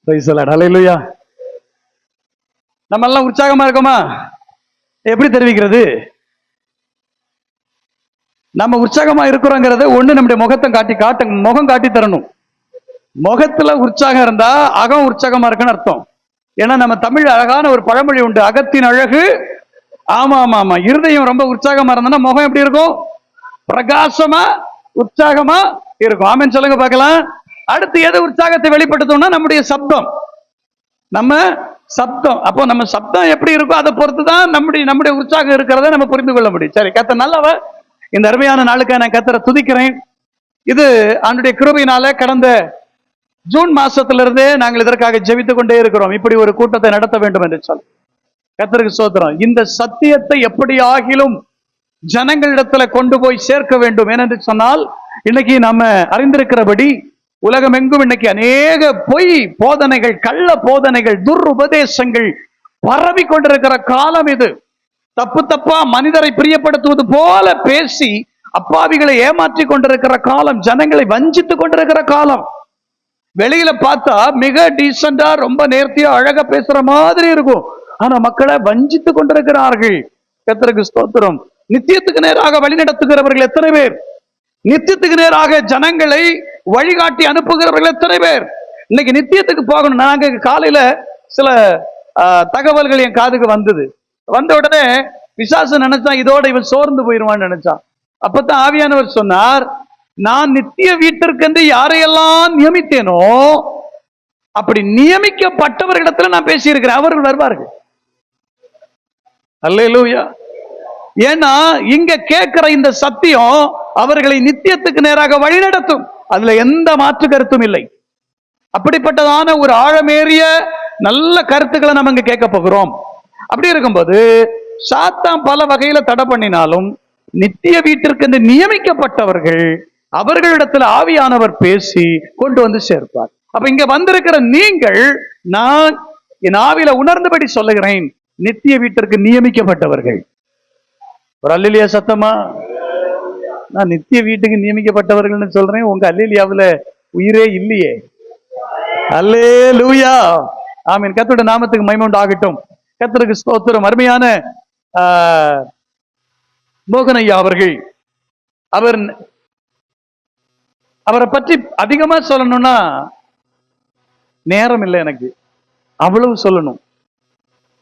ஹல்லேலூயா. நம்ம எல்லாம் உற்சாகமா இருக்கோமா? எப்படி தெரிவிக்கிறது? நம்ம உற்சாகமா இருக்கிறோங்கிறத ஒண்ணு நம்முடைய முகம் காட்டி தரணும். முகத்துல உற்சாகம் இருந்தா அகம் உற்சாகமா இருக்குன்னு அர்த்தம். ஏன்னா நம்ம தமிழ் அழகான ஒரு பழமொழி உண்டு, அகத்தின் அழகு. ஆமா ஆமா ஆமா, இருதயம் ரொம்ப உற்சாகமா இருந்ததுன்னா முகம் எப்படி இருக்கும்? பிரகாசமா உற்சாகமா இருக்கும். ஆமென் சொல்லுங்க பார்க்கலாம். அடுத்து எது உற்சாகத்தை வெளிப்படுத்தும்னா நம்முடைய சப்தம். நம்ம சப்தம். அப்போ நம்ம சப்தம் எப்படி இருக்கோ அதை பொறுத்துதான் நம்முடைய உற்சாகம் இருக்கிறத நம்ம புரிந்து கொள்ள முடியும். சரி, கர்த்தர் நல்லவர். இந்த அருமையான நாளுக்காக நான் கர்த்தரை துதிக்கிறேன். இது ஆண்டுடைய கிருபையினால கடந்த ஜூன் மாசத்திலிருந்தே நாங்கள் இதற்காக ஜெபித்துக் கொண்டே இருக்கிறோம், இப்படி ஒரு கூட்டத்தை நடத்த வேண்டும் என்று சொல்லி. கர்த்தருக்கு ஸ்தோத்திரம். இந்த சத்தியத்தை எப்படி ஆகிலும் ஜனங்களிடத்துல கொண்டு போய் சேர்க்க வேண்டும். ஏனென்று சொன்னால் இன்னைக்கு நம்ம அறிந்திருக்கிறபடி உலகம் எங்கும் இன்னைக்கு அநேக பொய் போதனைகள், கள்ள போதனைகள், துருபதேசங்கள் பரவி கொண்டிருக்கிற காலம் இது. தப்பு தப்பா மனிதரை பிரியப்படுத்துவது போல பேசி அப்பாவிகளை ஏமாற்றி கொண்டிருக்கிற காலம், ஜனங்களை வஞ்சித்து கொண்டிருக்கிற காலம். வெளியில பார்த்தா மிக டீசெண்டா ரொம்ப நேர்த்தியா அழகா பேசுற மாதிரி இருக்கும், ஆனா மக்களை வஞ்சித்து கொண்டிருக்கிறார்கள். கர்த்தருக்கு ஸ்தோத்திரம். நித்தியத்துக்கு நேராக வழி நடத்துகிறவர்கள் எத்தனை பேர்? நித்தியத்துக்கு நேராக ஜனங்களை வழிகாட்டி அனுப்புகிறவர்கள் எத்தனை பேர்? இன்னைக்கு நித்தியத்துக்கு போகணும். நாங்க காலையில சில தகவல்கள் என் காதுக்கு வந்தது. வந்த உடனே பிசாசு நினைச்சான் இதோட இவன் சோர்ந்து போயிருவான்னு நினைச்சான். அப்பதான் ஆவியானவர் சொன்னார், நான் நித்திய வீட்டிற்கு யாரையெல்லாம் நியமித்தேனோ அப்படி நியமிக்கப்பட்டவர்களிடத்துல நான் பேசியிருக்கிறேன், அவர்கள் வருவார்கள். அல்லேலூயா. ஏன்னா இங்க கேட்கிற இந்த சத்தியம் அவர்களை நித்தியத்துக்கு நேராக வழிநடத்தும், அதுல எந்த மாற்று கருத்தும் இல்லை. அப்படிப்பட்டதான ஒரு ஆழமேறிய நல்ல கருத்துக்களை நம்ம இங்க கேட்க போகிறோம். அப்படி இருக்கும்போது சாத்தான் பல வகையில தடை பண்ணினாலும் நித்திய வீட்டிற்கு நியமிக்கப்பட்டவர்கள் அவர்களிடத்தில் ஆவியானவர் பேசி கொண்டு வந்து சேர்ப்பார். அப்ப இங்க வந்திருக்கிற நீங்கள், நான் என் ஆவியில உணர்ந்தபடி சொல்லுகிறேன், நித்திய வீட்டிற்கு நியமிக்கப்பட்டவர்கள். ஒரு அல்லேலூயா சத்தமா? நான் நித்திய வீட்டுக்கு நியமிக்கப்பட்டவர்கள் சொல்றேன், உங்க அல்லேலூயாவுல உயிரே இல்லையே. அல்லேலூயா. ஆமென். கர்த்தருடைய நாமத்துக்கு மகிமை உண்டாகட்டும். கர்த்தருக்கு ஸ்தோத்திரம். அருமையான மோகனையா அவர்கள், அவரை பற்றி அதிகமா சொல்லணும்னா நேரம் இல்லை எனக்கு, அவ்வளவு சொல்லணும்.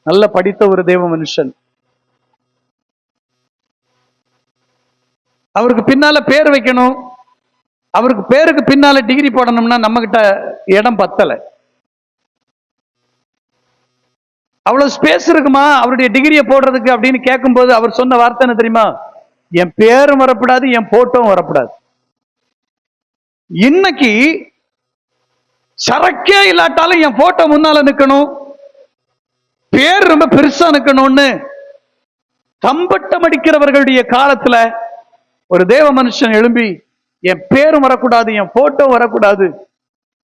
நல்ல படித்த ஒரு தேவ மனுஷன். அவருக்கு பின்னால பேர் வைக்கணும், அவருக்கு பேருக்கு பின்னால டிகிரி போடணும்னா நம்ம கிட்ட இடம் பத்தல. அவ்வளவு ஸ்பேஸ் இருக்குமா அவருடைய டிகிரியை போடுறதுக்கு அப்படின்னு கேட்கும்போது அவர் சொன்ன வார்த்தை என்ன தெரியுமா? என் பேரும் வரக்கூடாது, என் போட்டோவும் வரக்கூடாது. இன்னைக்கு சரக்கே இல்லாட்டாலும் என் போட்டோ முன்னால நிக்கணும், பேர் ரொம்ப பெருசா நிக்கணும்னு தம்பட்டம் அடிக்கிறவர்களுடைய காலத்துல ஒரு தேவ மனுஷன் எழும்பி, என் பேரும் வரக்கூடாது, என் போட்டோ வரக்கூடாது,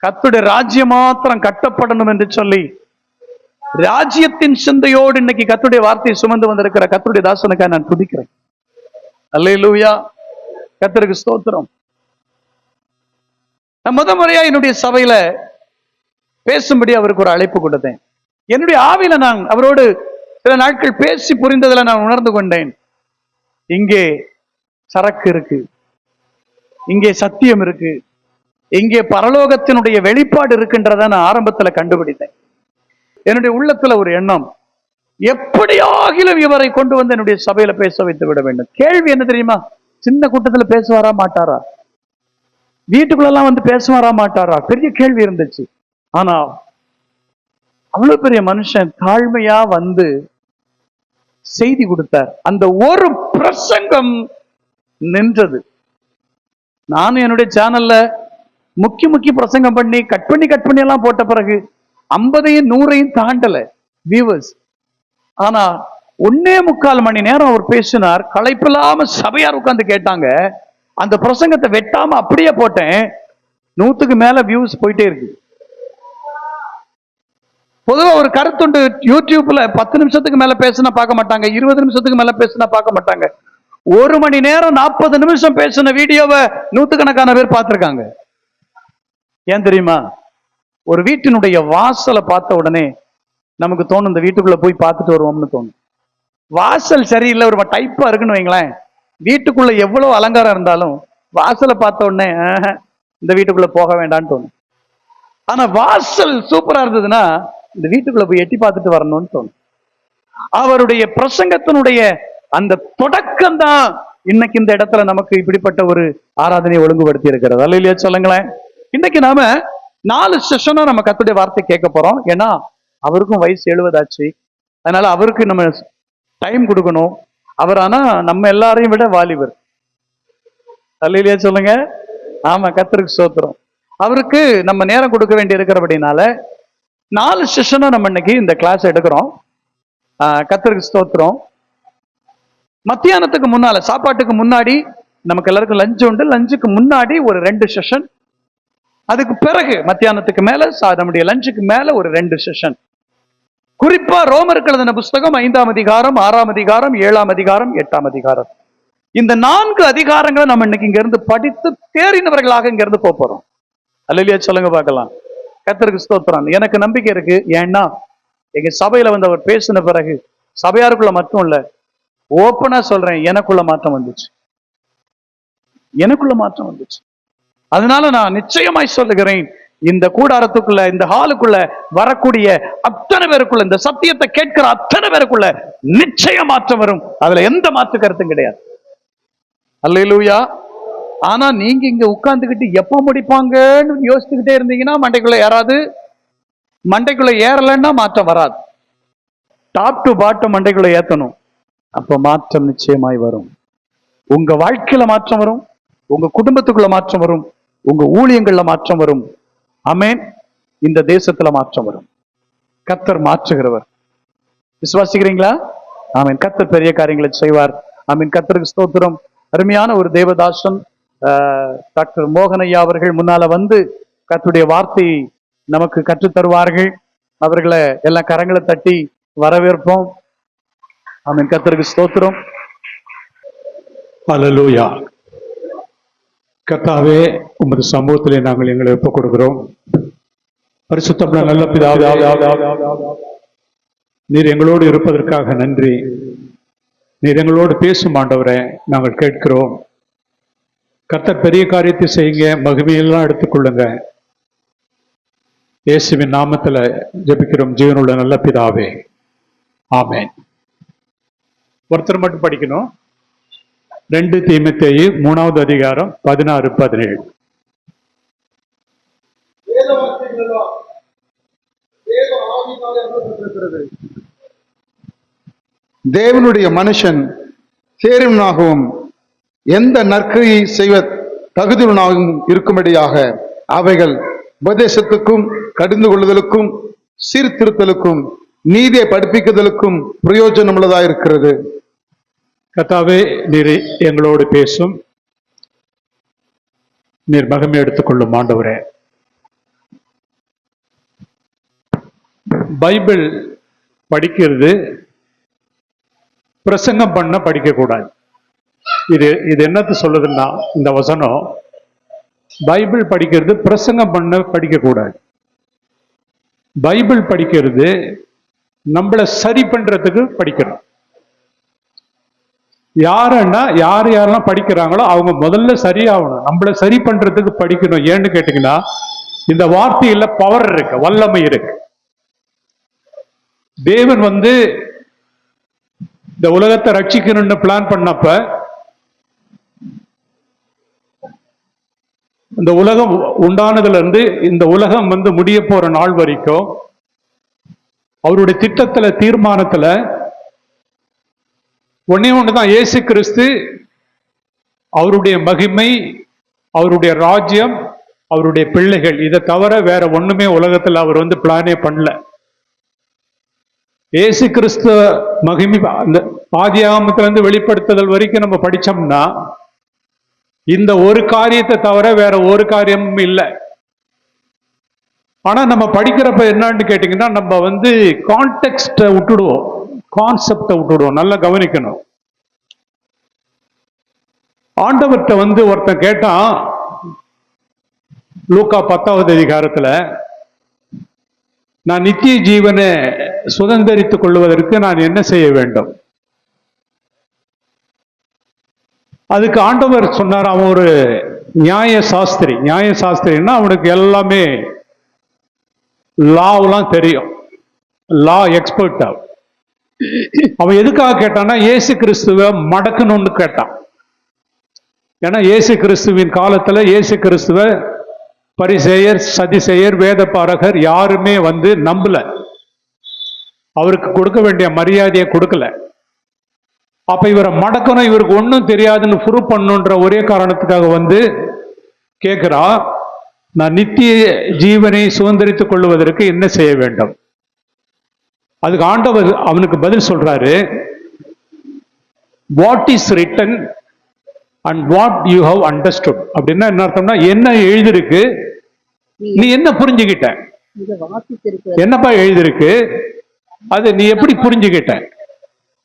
கர்த்தருடைய ராஜ்யம் மாத்திரம் கட்டப்படணும் என்று சொல்லி ராஜ்யத்தின் சிந்தையோடு இன்னைக்கு கர்த்தருடைய வார்த்தையை சுமந்து வந்திருக்கிற கர்த்தருடைய தாசனுக்காக நான் துதிக்கிறேன். அல்லேலூயா. கர்த்தருக்கு ஸ்தோத்திரம். நான் முத முறையா என்னுடைய சபையில பேசும்படி அவருக்கு ஒரு அழைப்பு கொடுத்தேன். என்னுடைய ஆவியில நான் அவரோடு சில நாட்கள் பேசி புரிந்ததுல நான் உணர்ந்து கொண்டேன், இங்கே சரக்கு இருக்கு, இங்கே சத்தியம் இருக்கு, இங்கே பரலோகத்தினுடைய வெளிப்பாடு இருக்குன்றத நான் ஆரம்பத்துல கண்டுபிடித்தேன். என்னுடைய உள்ளத்துல ஒரு எண்ணம், எப்படியாகிலும் இவரை கொண்டு வந்து என்னுடைய சபையில பேச வைத்து விட வேண்டும். கேள்வி என்ன தெரியுமா? சின்ன கூட்டத்துல பேசுவாரா மாட்டாரா, வீட்டுக்குள்ளெல்லாம் வந்து பேசுவாரா மாட்டாரா, பெரிய கேள்வி இருந்துச்சு. ஆனா அவ்வளவு பெரிய மனுஷன் தாழ்மையா வந்து செய்தி கொடுத்தார். அந்த ஒரு பிரசங்கம் நின்றது. நானும் என்னுடைய சேனல்ல முக்கிய பிரசங்கம் பண்ணி கட் பண்ணி எல்லாம் போட்ட பிறகு 50 100 தாண்டல வியூவர்ஸ். ஆனா 1.25 மணி நேரம் அவர் பேசினார், களைப்பில்லாம சபையார் உட்கார்ந்து கேட்டாங்க. அந்த பிரசங்கத்தை வெட்டாம அப்படியே போட்டேன், 100க்கு மேல வியூஸ் போயிட்டே இருக்கு. பொதுவா ஒரு கருத்துண்டு யூடியூப்ல 10 நிமிஷத்துக்கு மேல பேசினா பார்க்க மாட்டாங்க, 20 நிமிஷத்துக்கு மேல பேசினா பார்க்க மாட்டாங்க. 1 மணி நேரம் 40 நிமிஷம் பேசின வீடியோவை 100கணக்கான பேர் பார்த்திருக்காங்க. ஏன் தெரியுமா? ஒரு வீட்டினுடைய வாசலை பார்த்த உடனே நமக்கு தோணும் இந்த வீட்டுக்குள்ள போய் பார்த்துட்டு வருவோம்னு தோணும். வாசல் சரியில்லை, ஒரு டைப்பா இருக்குன்னு வைங்களேன், வீட்டுக்குள்ள எவ்வளவு அலங்காரம் இருந்தாலும் வாசலை பார்த்த உடனே இந்த வீட்டுக்குள்ள போக வேண்டாம்னு தோணும். ஆனா வாசல் சூப்பரா இருந்ததுன்னா இந்த வீட்டுக்குள்ள போய் எட்டி பார்த்துட்டு வரணும்னு தோணும். அவருடைய பிரசங்கத்தினுடைய அந்த தொடக்கம் தான் இன்னைக்கு இந்த இடத்துல நமக்கு இப்படிப்பட்ட ஒரு ஆராதனையை ஒழுங்குபடுத்தி இருக்கிறது. அல்லையா சொல்லுங்களேன். இன்னைக்கு நாம 4 செஷனா நம்ம கர்த்தருடைய வார்த்தை கேட்க போறோம். ஏன்னா அவருக்கும் வயசு 70 ஆச்சு. அதனால அவருக்கு நம்ம டைம் கொடுக்கணும். அவர் ஆனா நம்ம எல்லாரையும் விட வாலிபர். அல்லையா சொல்லுங்க. ஆமா, கர்த்தருக்கு ஸ்தோத்திரம். அவருக்கு நம்ம நேரம் கொடுக்க வேண்டி இருக்கிறபடினால 4 செஷனா நம்ம இன்னைக்கு இந்த கிளாஸ் எடுக்கிறோம். கர்த்தருக்கு ஸ்தோத்திரம். மத்தியானத்துக்கு முன்னால, சாப்பாட்டுக்கு முன்னாடி நமக்கு எல்லாருக்கும் லஞ்ச் உண்டு. லஞ்சுக்கு முன்னாடி ஒரு 2 செஷன், அதுக்கு பிறகு மத்தியானத்துக்கு மேல நம்முடைய லஞ்சுக்கு மேல ஒரு 2 செஷன். குறிப்பா ரோமருக்கு எழுதின புஸ்தகம் 5ஆம் அதிகாரம், 6ஆம் அதிகாரம், 7ஆம் அதிகாரம், 8ஆம் அதிகாரம். இந்த 4 அதிகாரங்களை நம்ம இன்னைக்கு இங்க இருந்து படித்து தேறினவர்களாக இங்க இருந்து போறோம். அல்லேலூயா சொல்லுங்க பார்க்கலாம். கர்த்தருக்கு ஸ்தோத்திரம். எனக்கு நம்பிக்கை இருக்கு. ஏன்னா எங்க சபையில வந்து அவர் பேசின பிறகு சபையாருக்குள்ள மட்டும் இல்ல, ஓப்பனா சொல்றேன், எனக்குள்ள மாற்றம் வந்துச்சு. எனக்குள்ள மாற்றம் வந்துச்சு. அதனால நான் நிச்சயமாய் சொல்லுகிறேன், இந்த கூடாரத்துக்குள்ள, இந்த ஹாலுக்குள்ள வரக்கூடிய அத்தனை பேருக்குள்ள, இந்த சத்தியத்தை கேட்கிற அத்தனை பேருக்குள்ள நிச்சய மாற்றம் வரும். அதுல எந்த மாற்று கருத்தும் கிடையாது. அல்லேலூயா. ஆனா நீங்க இங்க உட்கார்ந்துகிட்டு எப்ப முடிப்பாங்கன்னு யோசிச்சுக்கிட்டே இருந்தீங்கன்னா மண்டைக்குள்ள ஏறாது. மண்டைக்குள்ள ஏறலன்னா மாற்றம் வராது. டாப் டு பாட்டம் மண்டைக்குள்ள ஏத்தணும். அப்ப மாற்றம் நிச்சயமாய் வரும். உங்க வாழ்க்கையில மாற்றம் வரும், உங்க குடும்பத்துக்குள்ள மாற்றம் வரும், உங்க ஊழியங்கள்ல மாற்றம் வரும். ஆமென். இந்த தேசத்துல மாற்றம் வரும். கர்த்தர் மாற்றுகிறவர். விசுவாசிக்கிறீங்களா? ஆமென். கர்த்தர் பெரிய காரியங்களை செய்வார். ஆமென். கர்த்தருக்கு ஸ்தோத்திரம். அருமையான ஒரு தேவதாசன் டாக்டர் மோகனையா அவர்கள் முன்னால வந்து கர்த்தருடைய வார்த்தையை நமக்கு கற்றுத் தருவார்கள். அவர்களை எல்லாம் கரங்களை தட்டி வரவேற்போம். ஆமென். கர்த்தருக்கு ஸ்தோத்திரம். அல்லேலூயா. கர்த்தாவே, உமது சமூகத்திலே நாங்கள் எங்களை ஒப்புக் கொடுக்கிறோம். பரிசுத்தமுள்ள நல்ல பிதாவே, நீர் எங்களோடு இருப்பதற்காக நன்றி. நீர் எங்களோடு பேசும் ஆண்டவரே, நாங்கள் கேட்கிறோம். கர்த்தர் பெரிய காரியத்தை செய்யுங்க, மகிமையெல்லாம் எடுத்துக்கொள்ளுங்க. இயேசுவின் நாமத்துல ஜெபிக்கிறோம் ஜீவனுள்ள நல்ல பிதாவே, ஆமென். ஒருத்தர் மட்டும் படிக்கணும். 2 தீமோத்தேயு 3ஆவது அதிகாரம் 16, 17. தேவனுடைய மனுஷன் சேருவனாகவும் எந்த நற்கிரியை செய்வ தகுதியுடனாகவும் இருக்கும்படியாக அவைகள் உபதேசத்துக்கும், கடிந்து கொள்ளுதலுக்கும், சீர்திருத்தலுக்கும், நீதியை படிப்பிக்குதலுக்கும் பிரயோஜனம் உள்ளதாக இருக்கிறது. கர்த்தாவே, நீர் எங்களோடு பேசும். நீர் மகிமை எடுத்துக்கொள்ளும் ஆண்டவரே. பைபிள் படிக்கிறது பிரசங்கம் பண்ண படிக்க கூடாது. இது என்னத்து சொல்லுதுன்னா, இந்த வசனம் பைபிள் படிக்கிறது பிரசங்கம் பண்ண படிக்க கூடாது. பைபிள் படிக்கிறது நம்மளை சரி பண்றதுக்கு படிக்கணும். யாரெல்லாம் படிக்கிறாங்களோ அவங்க முதல்ல சரியாகணும். நம்மளை சரி பண்றதுக்கு படிக்கணும். ஏன்னு கேட்டீங்கன்னா, இந்த வார்த்தையில பவர் இருக்கு, வல்லமை இருக்கு. தேவன் வந்து இந்த உலகத்தை ரட்சிக்கணும்னு பிளான் பண்ணப்ப, இந்த உலகம் உண்டானதுல இருந்து இந்த உலகம் வந்து முடிய போற நாள் வரைக்கும் அவருடைய திட்டத்துல, தீர்மானத்துல ஒன்னே ஒண்ணுதான், இயேசு கிறிஸ்து, அவருடைய மகிமை, அவருடைய ராஜ்யம், அவருடைய பிள்ளைகள். இதை தவிர வேற ஒண்ணுமே உலகத்துல அவர் வந்து பிளானே பண்ணல. இயேசு கிறிஸ்து மகிமை அந்த ஆதியாகமத்துல இருந்து வெளிப்படுத்துதல் வரைக்கும் நம்ம படிச்சோம்னா இந்த ஒரு காரியத்தை தவிர வேற ஒரு காரியமும் இல்லை. ஆனா நம்ம படிக்கிறப்ப என்னன்னு கேட்டீங்கன்னா, நம்ம வந்து கான்டெக்ஸ்ட விட்டுடுவோம், கான்செப்டை விட்டுடுவோம். நல்லா கவனிக்கணும். ஆண்டவர்கிட்ட வந்து ஒருத்தன் கேட்டான், லூக்கா 10ஆவது அதிகாரத்துல, நான் நித்திய ஜீவனை சுதந்தரித்துக் கொள்வதற்கு நான் என்ன செய்ய வேண்டும்? அதுக்கு ஆண்டவர் சொன்னார், அவன் ஒரு நியாய சாஸ்திரின்னா அவனுக்கு எல்லாமே லாவெல்லாம் தெரியும், லா எக்ஸ்பர்ட். அவன் எதுக்காக கேட்டான்னா இயேசு கிறிஸ்துவ மடக்கணும்னு கேட்டான். ஏன்னா இயேசு கிறிஸ்துவின் காலத்துல இயேசு கிறிஸ்துவ பரிசேயர், சதிசேயர், வேதபாரகர் யாருமே நம்பல, அவருக்கு கொடுக்க வேண்டிய மரியாதையை கொடுக்கல. அப்ப இவரை மடக்கணும், இவருக்கு ஒன்றும் தெரியாதுன்னு ப்ரூவ் பண்ணுன்ற ஒரே காரணத்துக்காக கேட்கிறா, நான் நித்திய ஜீவனை சுதந்திரித்துக் கொள்வதற்கு என்ன செய்ய வேண்டும்? அதுக்கு ஆண்டவர் அவனுக்கு பதில் சொல்றாரு, what is written and what you have understood. அப்படின்னா என்ன அர்த்தம்னா, என்ன எழுதிருக்கு, நீ என்ன புரிஞ்சுக்கிட்ட, என்னப்பா எழுதிருக்கு, அது நீ எப்படி புரிஞ்சுக்கிட்ட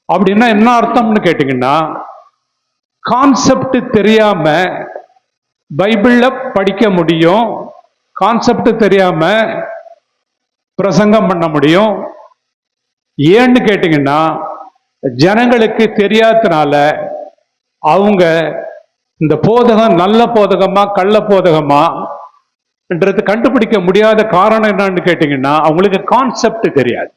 அப்படின்னா என்ன அர்த்தம்னு கேட்டீங்கன்னா, கான்செப்ட் தெரியாம பைபிள்ல படிக்க முடியும், கான்செப்ட் தெரியாம பிரசங்கம் பண்ண முடியும். ஏன்னு கேட்டீங்கன்னா, ஜனங்களுக்கு தெரியாதனால அவங்க இந்த போதகம் நல்ல போதகமா கள்ள போதகமா என்றது கண்டுபிடிக்க முடியாத காரணம் என்னன்னு கேட்டீங்கன்னா, அவங்களுக்கு கான்செப்ட் தெரியாது.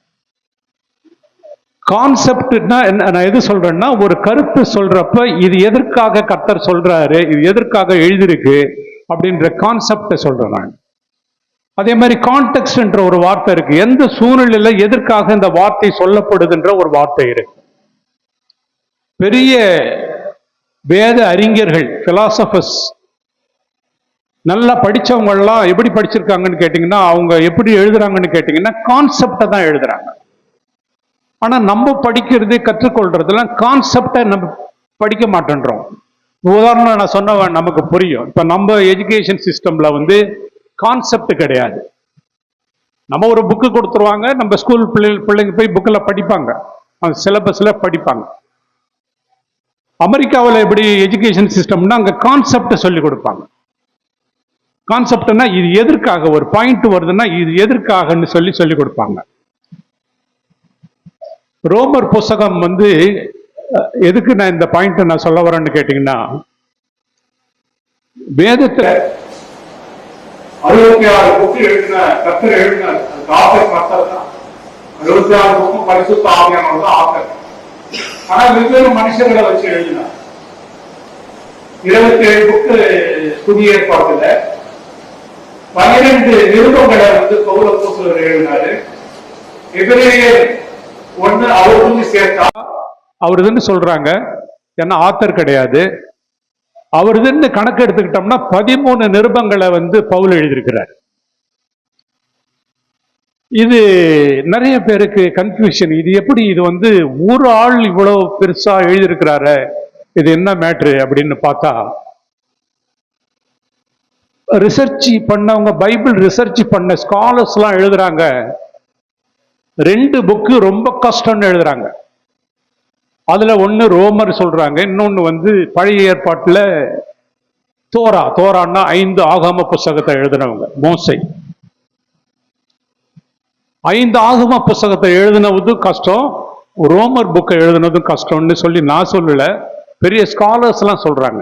கான்செப்ட்னா நான் எது சொல்றேன்னா, ஒரு கருத்து சொல்றப்ப இது எதற்காக கர்த்தர் சொல்றாரு, இது எதற்காக எழுதிருக்கு அப்படின்ற கான்செப்ட சொல்றேன் நான். அதே மாதிரி கான்டெக்ஸ்ட் என்ற ஒரு வார்த்தை இருக்கு, எந்த சூழ்நிலையில எதற்காக இந்த வார்த்தை சொல்லப்படுதுன்ற ஒரு வார்த்தை இருக்கு. பெரிய வேத அறிஞர்கள், பிலாசபர்ஸ், நல்லா படிச்சவங்க எல்லாம் எப்படி படிச்சிருக்காங்கன்னு கேட்டீங்கன்னா, அவங்க எப்படி எழுதுறாங்கன்னு கேட்டீங்கன்னா கான்செப்டை தான் எழுதுறாங்க. ஆனா நம்ம படிக்கிறது கற்றுக்கொள்றதுலாம் கான்செப்டை நம்ம படிக்க மாட்டேன்றோம். உதாரணம் நான் சொன்ன நமக்கு புரியும். இப்ப நம்ம எஜுகேஷன் சிஸ்டம்ல கான்செப்ட் கிடையாது. நம்ம ஒரு புக்கு கொடுத்துருவாங்க, நம்ம ஸ்கூல் பிள்ளைங்க போய் புக்கில் படிப்பாங்க, சிலபஸ்ல படிப்பாங்க. அமெரிக்காவில் எப்படி எஜுகேஷன் சிஸ்டம்னா அங்க கான்செப்ட் சொல்லி கொடுப்பாங்க. கான்செப்ட்னா இது எதற்காக, ஒரு பாயிண்ட் வருதுன்னா இது எதற்காகன்னு சொல்லி கொடுப்பாங்க. ரோமர் புஸ்தகம் எதுக்கு நான் இந்த பாயிண்ட் நான் சொல்ல வரேன்னு கேட்டீங்கன்னா, வேதத்துல 66 புக்கு எழுதின கர்த்தர் எழுதின ஆத்தர் கர்த்தர் தான். 66 புக்கும் பரிசுத்த ஆவியானவர் தான் ஆத்தர். ஆனா வெவ்வேறு மனுஷர்களை வச்சு எழுதினார். 27 புக்கு புதிய ஏற்பாட்டுல, 12 நிருபங்களை பவுல் அப்போஸ்தலர் எழுதினாரு. எபிரேயர் 1 அவருக்கு சேர்த்தா அவருதுன்னு சொல்றாங்க, ஏன்னா ஆத்தர் கிடையாது. அவருதுன்னு கணக்கு எடுத்துக்கிட்டோம்னா 13 நிருபங்களை பவுல் எழுதியிருக்கிறார். இது நிறைய பேருக்கு கன்ஃபியூஷன். இது எப்படி, இது ஒரு ஆள் இவ்வளவு பெருசா எழுதியிருக்கிறாரு, இது என்ன மேட்ரு அப்படின்னு பார்த்தா, ரிசர்ச் பண்ணவங்க, பைபிள் ரிசர்ச் பண்ண ஸ்காலர்ஸ் எல்லாம் எழுதுறாங்க, 2 புக்கு ரொம்ப கஷ்டம்னு எழுதுறாங்க. அதுல ஒண்ணு ரோமர் சொல்றாங்க, இன்னொன்னு பழைய ஏற்பாட்டுல தோரான்னா 5 ஆகம புஸ்தகத்தை எழுதினவங்க மோசே. 5 ஆகம புஸ்தகத்தை எழுதினதும் கஷ்டம், ரோமர் புக்கை எழுதினதும் கஷ்டம்னு நான் சொல்லல, பெரிய ஸ்காலர்ஸ் எல்லாம் சொல்றாங்க.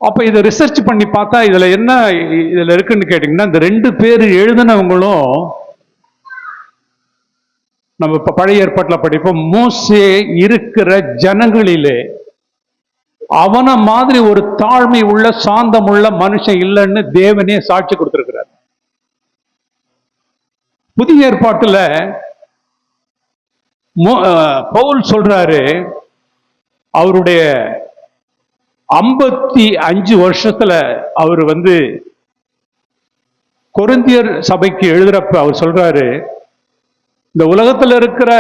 அப்ப இதை ரிசர்ச் பண்ணி பார்த்தா இதுல என்ன இதுல இருக்குன்னு கேட்டீங்கன்னா, இந்த 2 பேர் எழுதினவங்களும் நம்ம இப்ப பழைய ஏற்பாட்டில் படிப்போம், மோசே இருக்கிற ஜனங்களிலே அவன மாதிரி ஒரு தாழ்மை உள்ள சாந்தம் உள்ள மனுஷன் இல்லைன்னு தேவனே சாட்சி கொடுத்திருக்கிறார். புதிய ஏற்பாட்டுல பவுல் சொல்றாரு, அவருடைய 55 வருஷத்துல அவர் கொரிந்தியர் சபைக்கு எழுதுறப்ப அவர் சொல்றாரு, இந்த உலகத்துல இருக்கிற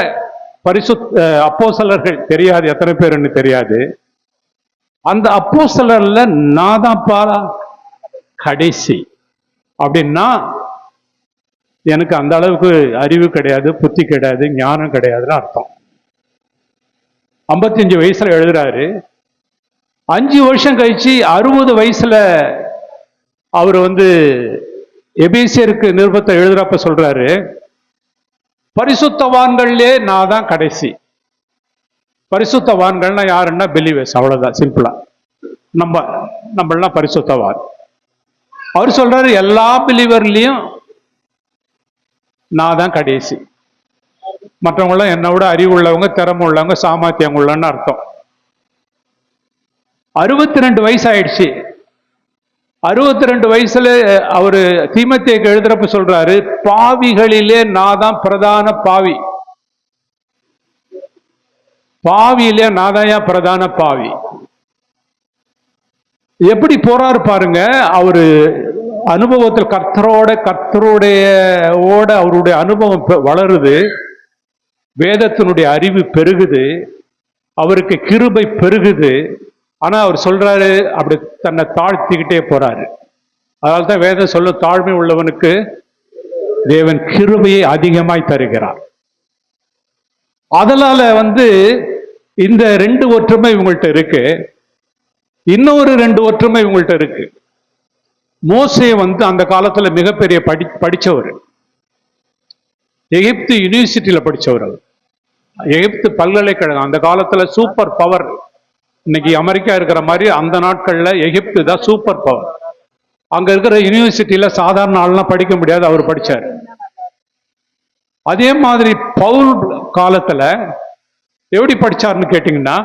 அப்போஸ்தலர்கள் தெரியாது, எத்தனை பேருன்னு தெரியாது, அந்த அப்போஸ்தலர்ல நான் தான் கடைசி. அப்படின்னா எனக்கு அந்த அளவுக்கு அறிவு கிடையாது, புத்தி கிடையாது, ஞானம் கிடையாதுன்னு அர்த்தம். 55 வயசுல எழுதுறாரு. 5 வருஷம் கழிச்சு 60 வயசுல அவர் எபேசியருக்கு நிருபத்தை எழுதுறப்ப சொல்றாரு, பரிசுத்தவான்கள்லே நான் தான் கடைசி. பரிசுத்தவான்கள்னா யாருன்னா பிலீவர்ஸ், அவ்வளவுதான், சிம்பிளா. நம்மளாம் பரிசுத்தவான். அவர் சொல்றாரு எல்லா பிலீவர்லயும் நான் தான் கடைசி. மற்றவங்களாம் என்னை விட அறிவு உள்ளவங்க, திறமை உள்ளவங்க, சாமர்த்தியம் உள்ளன்னு அர்த்தம். 62 வயசு ஆயிடுச்சு. 62 வயசுல அவரு தீமோத்தேயுக்கு எழுதுறப்ப சொல்றாரு, பாவிகளிலே நான் தான் பிரதான பாவி. பாவியிலே நாதாயா பிரதான பாவி. எப்படி போறாரு பாருங்க. அவரு அனுபவத்தில் கர்த்தருடைய அவருடைய அனுபவம் வளருது, வேதத்தினுடைய அறிவு பெருகுது, அவருக்கு கிருபை பெருகுது. ஆனா அவர் சொல்றாரு, அப்படி தன்னை தாழ்த்திக்கிட்டே போறாரு. அதனால்தான் வேதம் சொல்ல, தாழ்மை உள்ளவனுக்கு தேவன் கிருபையை அதிகமாய் தருகிறார். அதனால இந்த 2 ஒற்றுமை இவங்கள்ட்ட இருக்கு. இன்னொரு 2 ஒற்றுமை இவங்கள்ட்ட இருக்கு. மோசே அந்த காலத்துல மிகப்பெரிய படிச்சவர். எகிப்து யூனிவர்சிட்டியில படிச்சவர். அவர் எகிப்து பல்கலைக்கழகம் அந்த காலத்துல சூப்பர் பவர். இன்னைக்கு அமெரிக்கா இருக்கிற மாதிரி அந்த நாட்கள்ல எகிப்து தான் சூப்பர் பவர். அங்க இருக்கிற யூனிவர்சிட்டியில சாதாரண ஆள்லாம் படிக்க முடியாது, அவர் படிச்சார். அதே மாதிரி பவுல் காலத்துல எப்படி படிச்சாருன்னு கேட்டீங்கன்னா,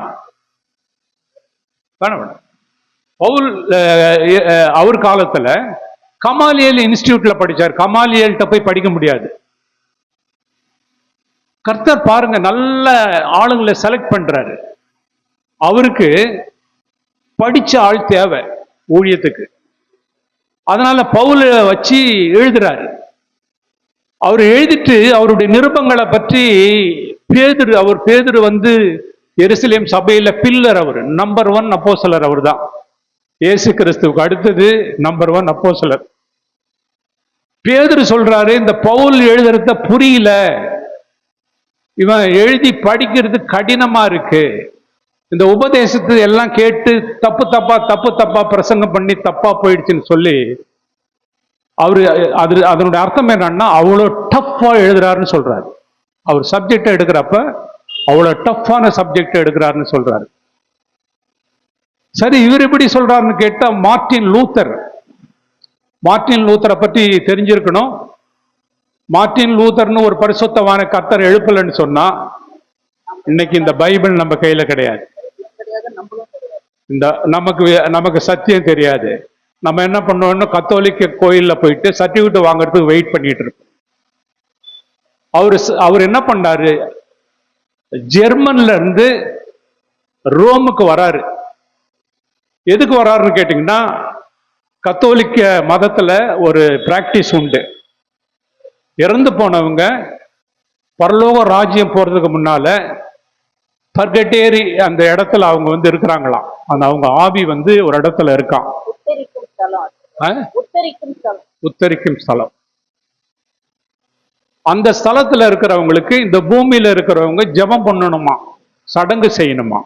பவுல் அவர் காலத்துல கமாலியல் இன்ஸ்டிடியூட்ல படிச்சார். கமாலியல்கிட்ட போய் படிக்க முடியாது. கர்த்தர் பாருங்க, நல்ல ஆளுங்களை செலக்ட் பண்றாரு. அவருக்கு படிச்ச ஆள் தேவை ஊழியத்துக்கு. அதனால பவுல வச்சு எழுதுறாரு. அவர் எழுதிட்டு அவருடைய நிருபங்களை பற்றி பேதுரு எருசலேம் சபையில பில்லர். அவர் நம்பர் 1 அப்போஸ்தலர். அவர் தான் இயேசு கிறிஸ்துவுக்கு அடுத்தது நம்பர் 1 அப்போஸ்தலர். பேதுரு சொல்றாரு, இந்த பவுல் எழுதுறத புரியல, இவன் எழுதி படிக்கிறது கடினமா இருக்கு, இந்த உபதேசத்தை எல்லாம் கேட்டு தப்பு தப்பா பிரசங்கம் பண்ணி தப்பா போயிடுச்சுன்னு சொல்லி அதனுடைய அர்த்தம் என்னன்னா, அவ்வளோ டஃப்பா எழுதுறாருன்னு சொல்றாரு. அவர் சப்ஜெக்ட் எடுக்கிறப்ப அவ்வளோ டஃப்பான சப்ஜெக்ட் எடுக்கிறாருன்னு சொல்றாரு. சரி, இவர் எப்படி சொல்றாருன்னு கேட்டா, மார்ட்டின் லூத்தரை பற்றி தெரிஞ்சிருக்கணும். மார்ட்டின் லூத்தர்னு ஒரு பரிசுத்தவான கர்த்தர் எழுப்பலன்னு சொன்னா இன்னைக்கு இந்த பைபிள் நம்ம கையில கிடையாது. நமக்கு சத்தியம் தெரியாது. நம்ம என்ன பண்ணுவோம்னா, கத்தோலிக்க கோயில்ல போயிட்டு சர்டிபிகேட் வாங்குறதுக்கு வெயிட் பண்ணிட்டு இருக்கோம். அவர் என்ன பண்ணாரு, ஜெர்மன்ல இருந்து ரோமுக்கு வராரு. எதுக்கு வராருன்னு கேட்டீங்கன்னா, கத்தோலிக்க மதத்துல ஒரு பிராக்டிஸ் உண்டு. இறந்து போனவங்க பரலோக ராஜ்யம் போறதுக்கு முன்னால பர்கட்டேரி அந்த இடத்துல அவங்க இருக்கிறாங்களாம். அவங்க ஆவி ஒரு இடத்துல இருக்கான், உத்தரிக்கும் ஸ்தலம். அந்த ஸ்தலத்துல இருக்கிறவங்களுக்கு இந்த பூமியில இருக்கிறவங்க ஜெபம் பண்ணணுமா, சடங்கு செய்யணுமா.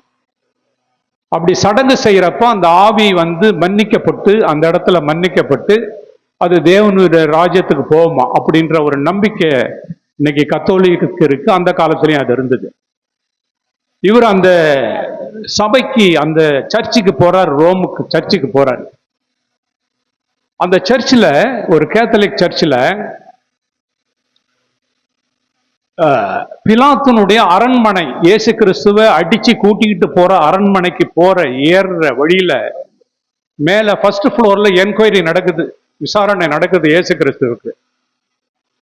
அப்படி சடங்கு செய்யறப்ப அந்த ஆவி மன்னிக்கப்பட்டு அந்த இடத்துல மன்னிக்கப்பட்டு அது தேவனுடைய ராஜ்யத்துக்கு போகுமா அப்படின்ற ஒரு நம்பிக்கை இன்னைக்கு கத்தோலிக்கு இருக்கு. அந்த காலத்திலயும் அது இருந்தது. இவர் அந்த சபைக்கு, அந்த சர்ச்சுக்கு போறார், ரோமுக்கு சர்ச்சுக்கு போறார். அந்த சர்ச்சில், ஒரு கேத்தலிக் சர்ச்சில் பிலாத்துனுடைய அரண்மனை, இயேசு கிறிஸ்துவை அடிச்சு கூட்டிக்கிட்டு போற அரண்மனைக்கு ஏறுற வழியில மேல ஃபர்ஸ்ட் ஃப்ளோர்ல என்கொயரி நடக்குது, விசாரணை நடக்குது இயேசு கிறிஸ்துவுக்கு.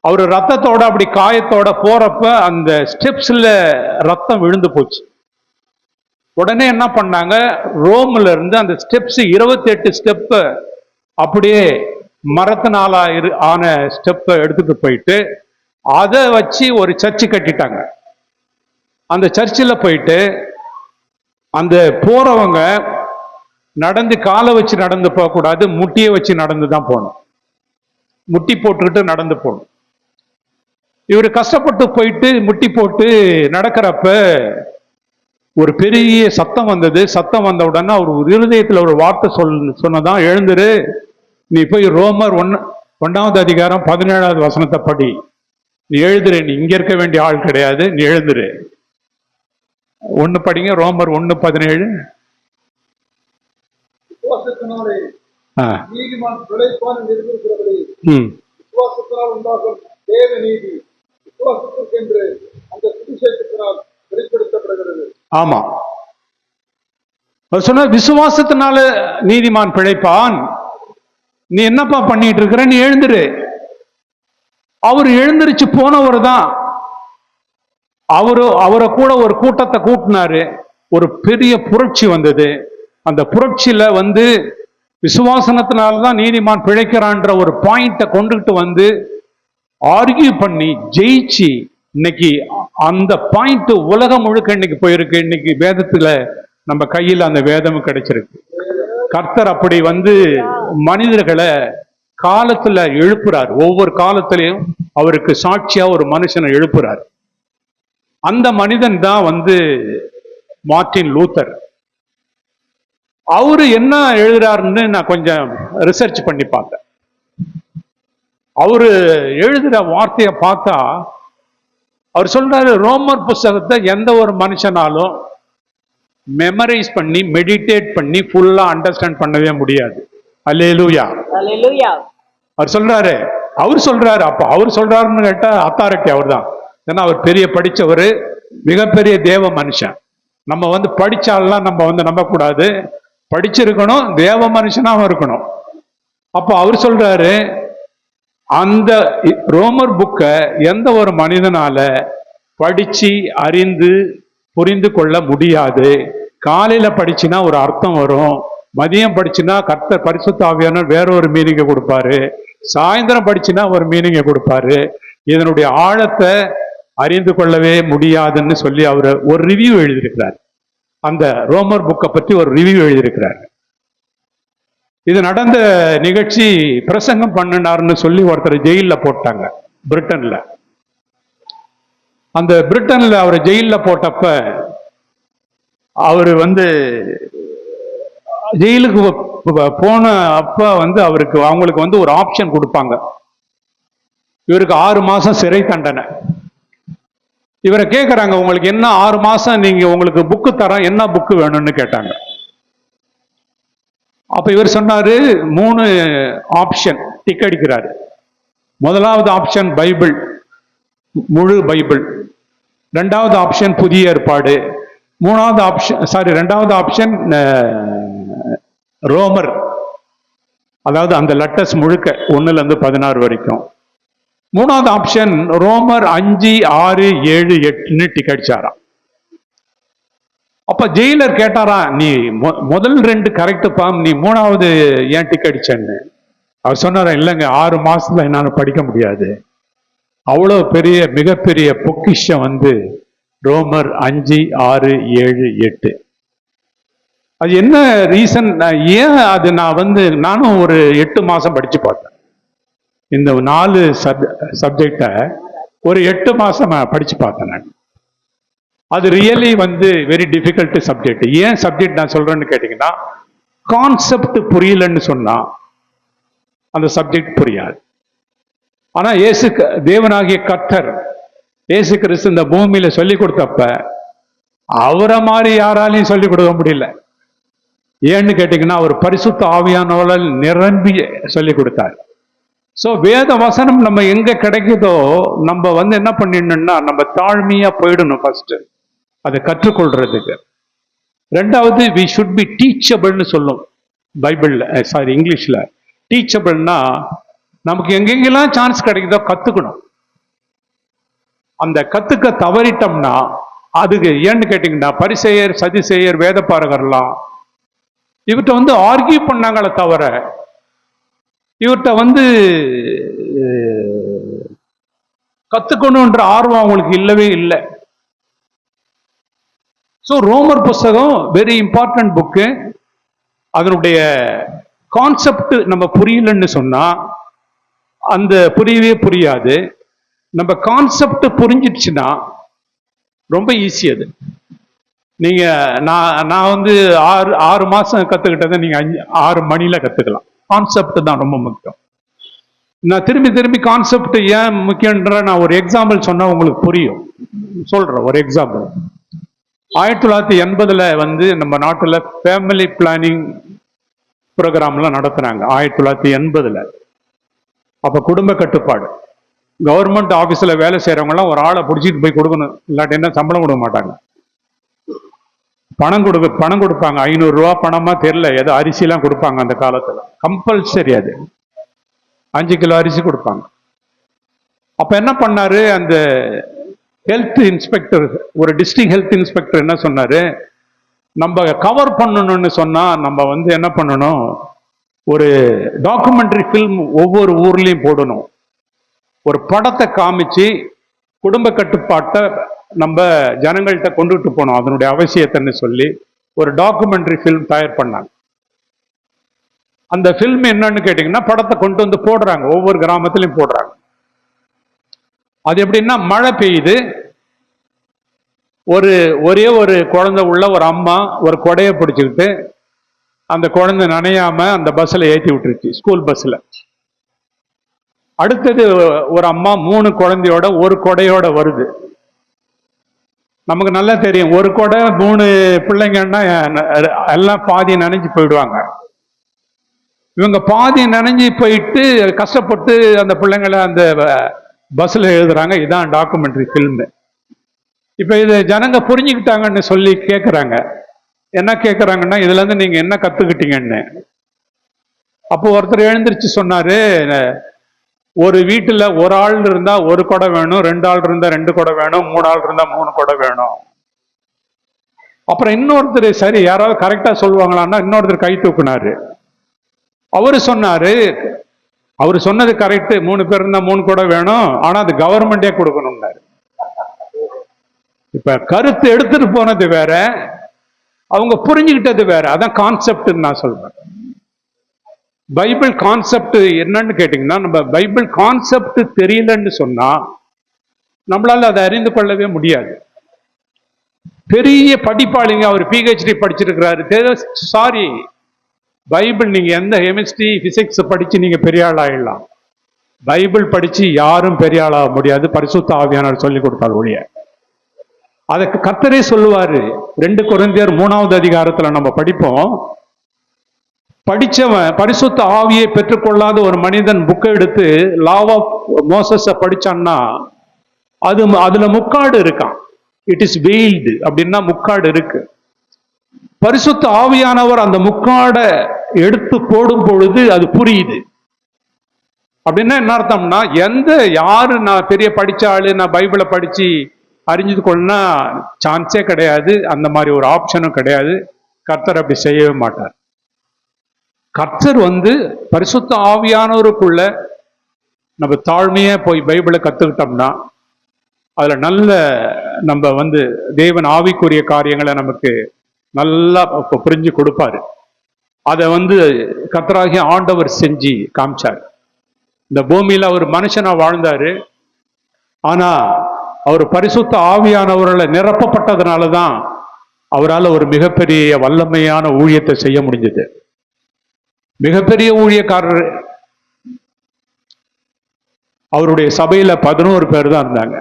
அவர் ரத்தத்தோட அப்படி காயத்தோட போறப்ப அந்த ஸ்டெப்ஸ்ல ரத்தம் விழுந்து போச்சு. உடனே என்ன பண்ணாங்க, ரோம்ல இருந்து அந்த ஸ்டெப்ஸ் 28 ஸ்டெப் அப்படியே மரத்தினால ஆன ஸ்டெப்பை எடுத்துட்டு போயிட்டு அதை வச்சு ஒரு சர்ச்சு கட்டிட்டாங்க. அந்த சர்ச்சில் போயிட்டு அந்த போறவங்க நடந்து காலை வச்சு நடந்து போகக்கூடாது, முட்டியை வச்சு நடந்து தான் போகணும். முட்டி போட்டுக்கிட்டு நடந்து போகணும். இவர் கஷ்டப்பட்டு போயிட்டு முட்டி போட்டு நடக்கிறப்ப ஒரு பெரிய சத்தம் வந்தது. சத்தம் வந்த உடனே அவர் இருதயத்தில் ஒரு வார்த்தை சொன்னதான், எழுந்துரு, நீ போய் ரோமர் 1வது அதிகாரம் 17வது வசனத்தை படி. நீ எழுதுரு, நீ இங்க இருக்க வேண்டிய ஆள் கிடையாது, நீ எழுதுரு. 1 படிங்க, ரோமர் 1:17. விசுவாசத்தினாலே ஆ. நீதிமான் பிழைப்பான் என்று இருக்கிறபடி ம். விசுவாசத்தினால் உண்டாகும் தேவ நீதி விசுவாசத்திற்கென்று அந்த சுவிசேஷத்தினால் வெளிப்படுத்தப்படுகிறது. ஆமா, அவர் சொன்ன விசுவாசத்தினால நீதிமான் பிழைப்பான். நீ என்னப்பா பண்ணிட்டு இருக்கிற, நீ எழுந்துரு. அவர் எழுந்திருச்சு போனவர் தான். அவரை கூட ஒரு கூட்டத்தை கூட்டினாரு. ஒரு பெரிய புரட்சி வந்தது. அந்த புரட்சியில விசுவாசனத்தினால்தான் நீதிமான் பிழைக்கிறான்ற ஒரு பாயிண்ட கொண்டுகிட்டு ஆர்கியூ பண்ணி ஜெயிச்சு, இன்னைக்கு அந்த பாயிண்ட் உலகம் முழுக்க இன்னைக்கு போயிருக்கு. இன்னைக்கு வேதத்துல நம்ம கையில் அந்த வேதம் கிடைச்சிருக்கு. கர்த்தர் அப்படி மனிதர்களை காலத்துல எழுப்புறார். ஒவ்வொரு காலத்திலையும் அவருக்கு சாட்சியா ஒரு மனுஷனை எழுப்புறார். அந்த மனிதன் தான் மார்ட்டின் லூத்தர். அவரு என்ன எழுதுறாருன்னு நான் கொஞ்சம் ரிசர்ச் பண்ணி பார்த்தேன். அவரு எழுதுற வார்த்தையை பார்த்தா அவர் சொல்றாரு, ரோமர் புஸ்தகத்தை எந்த ஒரு மனுஷனாலும் மெமரைஸ் பண்ணி மெடிடேட் பண்ணி ஃபுல்லா அண்டர்ஸ்டாண்ட் பண்ணவே முடியாது. அல்லேலூயா. அவர் சொல்றாரு. அப்ப அவர் சொல்றாருன்னு கேட்டா அத்தாரிட்டி அவர் தான். ஏன்னா அவர் பெரிய படிச்சவர், மிகப்பெரிய தேவ மனுஷன். நம்ம படிச்சாலாம் நம்ம நம்பக்கூடாது, படிச்சிருக்கணும், தேவ மனுஷனாவும் இருக்கணும். அப்போ அவர் சொல்றாரு, அந்த ரோமர் புக்கை எந்த ஒரு மனிதனால படிச்சு அறிந்து புரிந்து கொள்ள முடியாது. காலையில படிச்சுனா ஒரு அர்த்தம் வரும், மதியம் படிச்சுனா கர்த்தர் பரிசுத்த ஆவியானவர் வேற ஒரு மீனிங்கை கொடுப்பாரு, சாயந்தரம் படிச்சுனா ஒரு மீனிங்கை கொடுப்பாரு. இதனுடைய ஆழத்தை அறிந்து கொள்ளவே முடியாதுன்னு சொல்லி அவர் ஒரு ரிவ்யூ எழுதியிருக்கிறார். அந்த ரோமர் புக்கை பற்றி ஒரு ரிவ்யூ எழுதியிருக்கிறார். இது நடந்த நிகழ்ச்சி, பிரசங்கம் பண்ணினார்னு சொல்லி ஒருத்தர் ஜெயிலில் போட்டாங்க பிரிட்டன்ல. அந்த பிரிட்டன்ல அவர் ஜெயிலில் போட்டப்ப அவர் ஜெயிலுக்கு போன அப்ப அவங்களுக்கு ஒரு ஆப்ஷன் கொடுப்பாங்க. இவருக்கு 6 மாசம் சிறை தண்டனை. இவரை கேட்கறாங்க, உங்களுக்கு என்ன 6 மாசம் நீங்க உங்களுக்கு புக்கு தரோம், என்ன புக்கு வேணும்னு கேட்டாங்க. அப்ப இவர் சொன்னாரு 3 ஆப்ஷன் டிக் அடிக்கிறாரு. முதலாவது ஆப்ஷன் பைபிள், முழு பைபிள். 2வது ஆப்ஷன் புதிய ஏற்பாடு. 2வது ஆப்ஷன் ரோமர், அதாவது அந்த லெட்டர்ஸ் முழுக்க 1ல இருந்து 16 வரைக்கும். 3வது ஆப்ஷன் ரோமர் 5, 6, 7, 8ன்னு டிக் அடிச்சாராம். அப்ப ஜெயிலர் கேட்டாரா, நீ முதல் 2 கரெக்ட் பாம், நீ 3வது ஏன் டிக் அடிச்சேன்னு. அவர் சொன்னாரா, இல்லைங்க 6 மாசத்துல என்னால படிக்க முடியாது, அவ்வளவு பெரிய மிகப்பெரிய பொக்கிஷம் ரோமர் 5, 6, 7, 8. அது என்ன ரீசன், ஏன் அது நானும் ஒரு 8 மாசம் படிச்சு பார்த்தேன். இந்த 4 சப்ஜெக்டை ஒரு 8 மாசம் படிச்சு பார்த்தேன் நான். அது ரியலி வெரி டிஃபிகல்ட் சப்ஜெக்ட். ஏன் சப்ஜெக்ட் நான் சொல்றேன்னு கேட்டீங்கன்னா, கான்செப்ட் புரியலன்னு சொன்னா அந்த சப்ஜெக்ட் புரியாது. ஆனா தேவனாகிய கர்த்தர் இயேசு கிறிஸ்து இந்த பூமியில சொல்லி கொடுத்தப்ப அவரை மாதிரி யாராலையும் சொல்லிக் கொடுக்க முடியல. ஏன்னு கேட்டீங்கன்னா, அவர் பரிசுத்த ஆவியானவரால் நிரம்பி சொல்லி கொடுத்தார். ஸோ வேத வசனம் நம்ம எங்க கிடைக்குதோ நம்ம என்ன பண்ணிடணும்னா, நம்ம தாழ்மையா போயிடணும் ஃபர்ஸ்ட் அதை கற்றுக்கொள்றதுக்கு. 2வது வி ஷுட் பி டீச்சபிள்னு சொல்லும் பைபிள்ல, இங்கிலீஷ்ல. டீச்சபிள்னா நமக்கு எங்கெங்கெல்லாம் சான்ஸ் கிடைக்குதோ கத்துக்கணும். அந்த கத்துக்க தவறிட்டோம்னா அதுக்கு ஏன்னு கேட்டீங்கன்னா, பரிசேயர் சதிசேயர் வேதப்பாரகர்லாம் இவர்கிட்ட ஆர்கியூ பண்ணாங்களே தவிர இவர்கிட்ட கத்துக்கணுன்ற ஆர்வம் அவங்களுக்கு இல்லவே இல்லை. ஸோ ரோமர் புஸ்தகம் வெரி இம்பார்ட்டன்ட் புக்கு. அதனுடைய கான்செப்ட் நம்ம புரியலன்னு சொன்னா அந்த புரியவே புரியாது. நம்ம கான்செப்ட் புரிஞ்சிடுச்சுன்னா ரொம்ப ஈஸி. அது நீங்க நான் 6 மாசம் கத்துக்கிட்டதை நீங்க 6 மணில கத்துக்கலாம். கான்செப்ட் தான் ரொம்ப முக்கியம். நான் திரும்பி திரும்பி கான்செப்ட் ஏன் முக்கியன்ற நான் ஒரு எக்ஸாம்பிள் சொன்னா உங்களுக்கு புரியும். சொல்றேன் ஒரு எக்ஸாம்பிள். 1980 வந்து நம்ம நாட்டுல ஃபேமிலி பிளானிங் ப்ரோக்ராம்லாம் நடத்துனாங்க 1980. அப்ப குடும்ப கட்டுப்பாடு. கவர்மெண்ட் ஆபீஸ்ல வேலை செய்யறவங்க ஒரு ஆளை பிடிச்சிட்டு போய் கொடுக்கணும், இல்லாட்டி என்ன சம்பளம் கொடுக்க மாட்டாங்க. பணம் கொடுப்பாங்க, 500 ரூபா பணமா தெரியல, ஏதோ அரிசிலாம் கொடுப்பாங்க அந்த காலத்துல, கம்பல்சரி அது 5 கிலோ அரிசி கொடுப்பாங்க. அப்ப என்ன பண்ணாரு அந்த ஹெல்த் இன்ஸ்பெக்டர், ஒரு டிஸ்ட்ரிக்ட் ஹெல்த் இன்ஸ்பெக்டர் என்ன சொன்னாரு, நம்ம கவர் பண்ணணும்னு சொன்னா நம்ம வந்து என்ன பண்ணணும், ஒரு டாக்குமெண்ட்ரி ஃபில்ம் ஒவ்வொரு ஊர்லயும் போடணும், ஒரு படத்தை காமிச்சு குடும்ப கட்டுப்பாட்டை நம்ம ஜனங்கள்கிட்ட கொண்டுட்டு போனோம், அதனுடைய அவசியத்தைன்னு சொல்லி ஒரு டாக்குமெண்ட்ரி ஃபில்ம் தயார் பண்ணாங்க. அந்த ஃபில்ம் என்னன்னு கேட்டீங்கன்னா, படத்தை கொண்டு வந்து போடுறாங்க, ஒவ்வொரு கிராமத்திலையும் போடுறாங்க. அது எப்படின்னா, மழை பெய்யுது, ஒரே ஒரு குழந்தை உள்ள ஒரு அம்மா ஒரு கொடையை பிடிச்சிக்கிட்டு அந்த குழந்தை நனையாம அந்த பஸ்ல ஏற்றி விட்டுருச்சு, ஸ்கூல் பஸ்ல. அடுத்தது ஒரு அம்மா 3 குழந்தையோட ஒரு கொடையோட வருது. நமக்கு நல்லா தெரியும், ஒரு கொடை 3 பிள்ளைங்கன்னா எல்லாம் பாதி நனைஞ்சு போயிடுவாங்க. இவங்க பாதி நனைஞ்சு போயிட்டு கஷ்டப்பட்டு அந்த பிள்ளைங்களை அந்த பஸ்ல எழுதுறாங்க. இதான் டாக்குமெண்ட்ரி ஃபில்ம். இப்ப இது ஜனங்க புரிஞ்சுக்கிட்டாங்கன்னு சொல்லி கேட்குறாங்க. என்ன கேட்குறாங்கன்னா, இதுல இருந்து நீங்க என்ன கத்துக்கிட்டீங்கன்னு. அப்போ ஒருத்தர் எழுந்திருச்சு சொன்னாரு, ஒரு வீட்டுல ஒரு ஆள் இருந்தா ஒரு குடை வேணும், 2 ஆள் இருந்தா 2 குடை வேணும், 3 ஆள் இருந்தா 3 குடை வேணும். அப்புறம் இன்னொருத்தர், சரி யாராவது கரெக்டா சொல்லுவாங்களான்னா இன்னொருத்தர் கை தூக்குனாரு. அவரு சொன்னாரு, அவரு சொன்னது கரெக்ட், 3 பேர் இருந்தா 3 குடை வேணும், ஆனா அது கவர்மெண்டே கொடுக்கணும்னாரு. இப்ப கருத்து எடுத்துட்டு போனது வேற, அவங்க புரிஞ்சுக்கிட்டது வேற. அதான் கான்செப்ட் நான் சொல்றேன். பைபிள் கான்செப்ட் என்னன்னு கேட்டீங்கன்னா, நம்ம பைபிள் கான்செப்ட் தெரியலன்னு சொன்னா நம்மளால அதை அறிந்து கொள்ளவே முடியாது. பெரிய படிப்பாளிங்க, அவர் PhD படிச்சிருக்கிறாரு, சாரி, பைபிள் நீங்க எந்த கெமிஸ்ட்ரி பிசிக்ஸ் படிச்சு நீங்க பெரிய ஆள் ஆயிடலாம், பைபிள் படிச்சு யாரும் பெரிய ஆளாக முடியாது, பரிசுத்த ஆவியானவர் சொல்லி கொடுத்தார் ஒழிய. அதுக்கு கர்த்தரே சொல்லுவாரு. 2 கொரிந்தியர் 3வது அதிகாரத்துல நம்ம படிப்போம், படிச்சவன் பரிசுத்த ஆவியை பெற்றுக்கொள்ளாத ஒரு மனிதன் புக்கை எடுத்து லா ஆஃப் மோசஸ படிச்சான்னா அதுல முக்காடு இருக்கான். இட் இஸ் வெயில்டு அப்படின்னா முக்காடு இருக்கு. பரிசுத்த ஆவியானவர் அந்த முக்காடை எடுத்து போடும் பொழுது அது புரியுது. அப்படின்னா என்ன அர்த்தம்னா, யாரு நான் பெரிய படிச்ச ஆளு, நான் பைபிளை படிச்சு அறிஞ்சது கொள்ளனா சான்ஸே கிடையாது, அந்த மாதிரி ஒரு ஆப்ஷனும் கிடையாது. கர்த்தர் அப்படி செய்யவே மாட்டார். கர்த்தர் பரிசுத்த ஆவியானவருக்குள்ள நம்ம தாழ்மையா போய் பைபிளை கத்துக்கிட்டோம்னா அதுல நல்ல நம்ம தேவன் ஆவிக்குரிய காரியங்களை நமக்கு நல்லா புரிஞ்சு கொடுப்பாரு. அதை கர்த்தராகிய ஆண்டவர் செஞ்சு காமிச்சார். இந்த பூமியில அவர் மனுஷனா வாழ்ந்தாரு, ஆனா அவர் பரிசுத்த ஆவியானவர்களை நிரப்பப்பட்டதுனாலதான் அவரால் ஒரு மிகப்பெரிய வல்லமையான ஊழியத்தை செய்ய முடிஞ்சது. மிகப்பெரிய ஊழியக்காரர். அவருடைய சபையில 11 பேர் தான் இருந்தாங்க.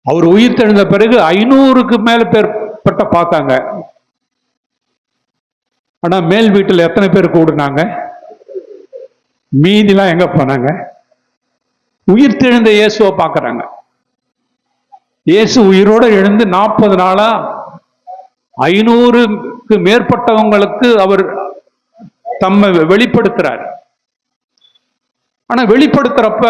அவர் உயிர் தெழுந்த பிறகு 500க்கு மேல பேர்பட்ட பார்த்தாங்க. ஆனா மேல் வீட்டில் எத்தனை பேர் கூடுனாங்க? மீதிலாம் எங்க போனாங்க? உயிர் தெழுந்த இயேசுவை பார்க்கறாங்க. இயேசு உயிரோட எழுந்து 40 நாளா 500க்கு மேற்பட்டவங்களுக்கு அவர் தம்மை வெளிப்படுத்துறார். ஆனா வெளிப்படுத்துறப்ப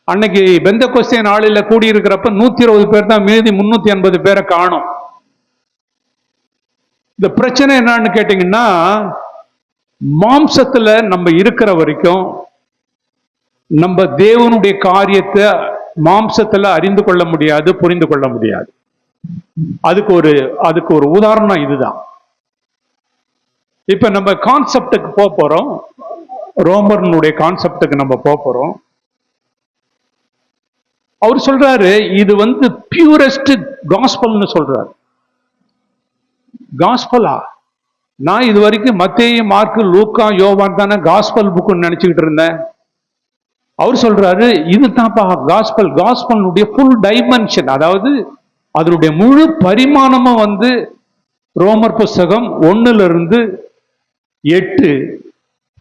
அன்னைக்கு பெந்தெகோஸ்தே நாளில கூடியிருக்கிறப்ப 120 பேர் தான், மீதி 380 பேரை காணும். இந்த பிரச்சனை என்னன்னு கேட்டீங்கன்னா, மாம்சத்துல நம்ம இருக்கிற வரைக்கும் நம்ம தேவனுடைய காரியத்தை மாம்சத்துல அறிந்து கொள்ள முடியாது, புரிந்து கொள்ள முடியாது. அதுக்கு ஒரு உதாரணம் இதுதான். இப்ப நம்ம கான்செப்டுக்கு போறோம், ரோமனுடைய கான்செப்டுக்கு நம்ம போறோம். அவர் சொல்றாரு, இது பியூரஸ்ட் காஸ்பல்னு சொல்றாரு. காஸ்பலா? நான் இது வரைக்கும் மத்தேயு, மார்க்கு, லூக்கா, யோவான் தானே காஸ்பல் புக்குன்னு நினைச்சுக்கிட்டு இருந்தேன். அவர் சொல்றாரு இதுதான்ப்பா காஸ்பல். காஸ்பலுடைய ஃபுல் டைமென்ஷன், அதாவது அதனுடைய முழு பரிமாணமும் வந்து ரோமர் புஸ்தகம் 1-8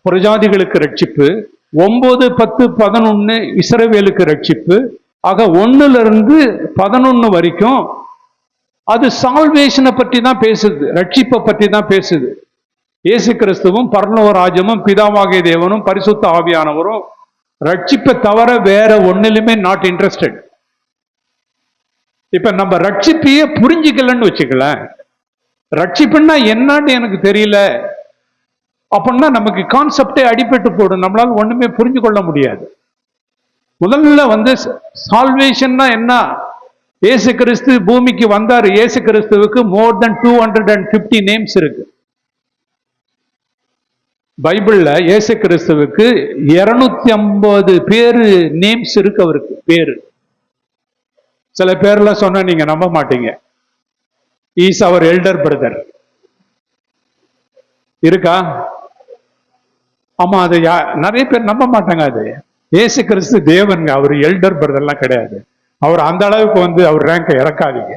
புரஜாதிகளுக்கு ரட்சிப்பு, 9, 10, 11 இஸ்ரவேலுக்கு ரட்சிப்பு. ஆக 1-11 வரைக்கும் அது சால்வேஷனை பற்றி தான் பேசுது, ரட்சிப்பை பற்றி தான் பேசுது. இயேசு கிறிஸ்துவும் பரலோக ராஜ்யமும் பிதாவாகிய தேவனும் பரிசுத்த ஆவியானவரும் ரட்சிப்பை தவிர வேற ஒன்னிலுமே நாட் இன்ட்ரெஸ்டட். இப்ப நம்ம ரட்சிப்பையே புரிஞ்சுக்கலன்னு வச்சுக்கல, ரட்சிப்புன்னா என்னன்னு எனக்கு தெரியல அப்படின்னா நமக்கு கான்செப்டே அடிபட்டு போடும், நம்மளால ஒண்ணுமே புரிஞ்சு கொள்ள முடியாது. முதல்ல வந்து சால்வேஷன்னா என்ன? இயேசு கிறிஸ்து பூமிக்கு வந்தார். இயேசு கிறிஸ்துவுக்கு மோர் தென் 250 நேம்ஸ் இருக்கு. பைபிள்ல இயேசு கிறிஸ்துவுக்கு 250 பேரு நேம்ஸ் இருக்கு. அவருக்கு பேரு சில பேர்லாம் சொன்னா நீங்க நம்ப மாட்டீங்க. இஸ் அவர் எல்டர் பிரதர் இருக்கா? ஆமா, அது நிறைய பேர் நம்ப மாட்டாங்க. அது இயேசு கிறிஸ்து தேவன், அவர் எல்டர் பிரதர்லாம் கிடையாது. அவர் அந்த அளவுக்கு வந்து அவர் ரேங்கை இறக்காதீங்க.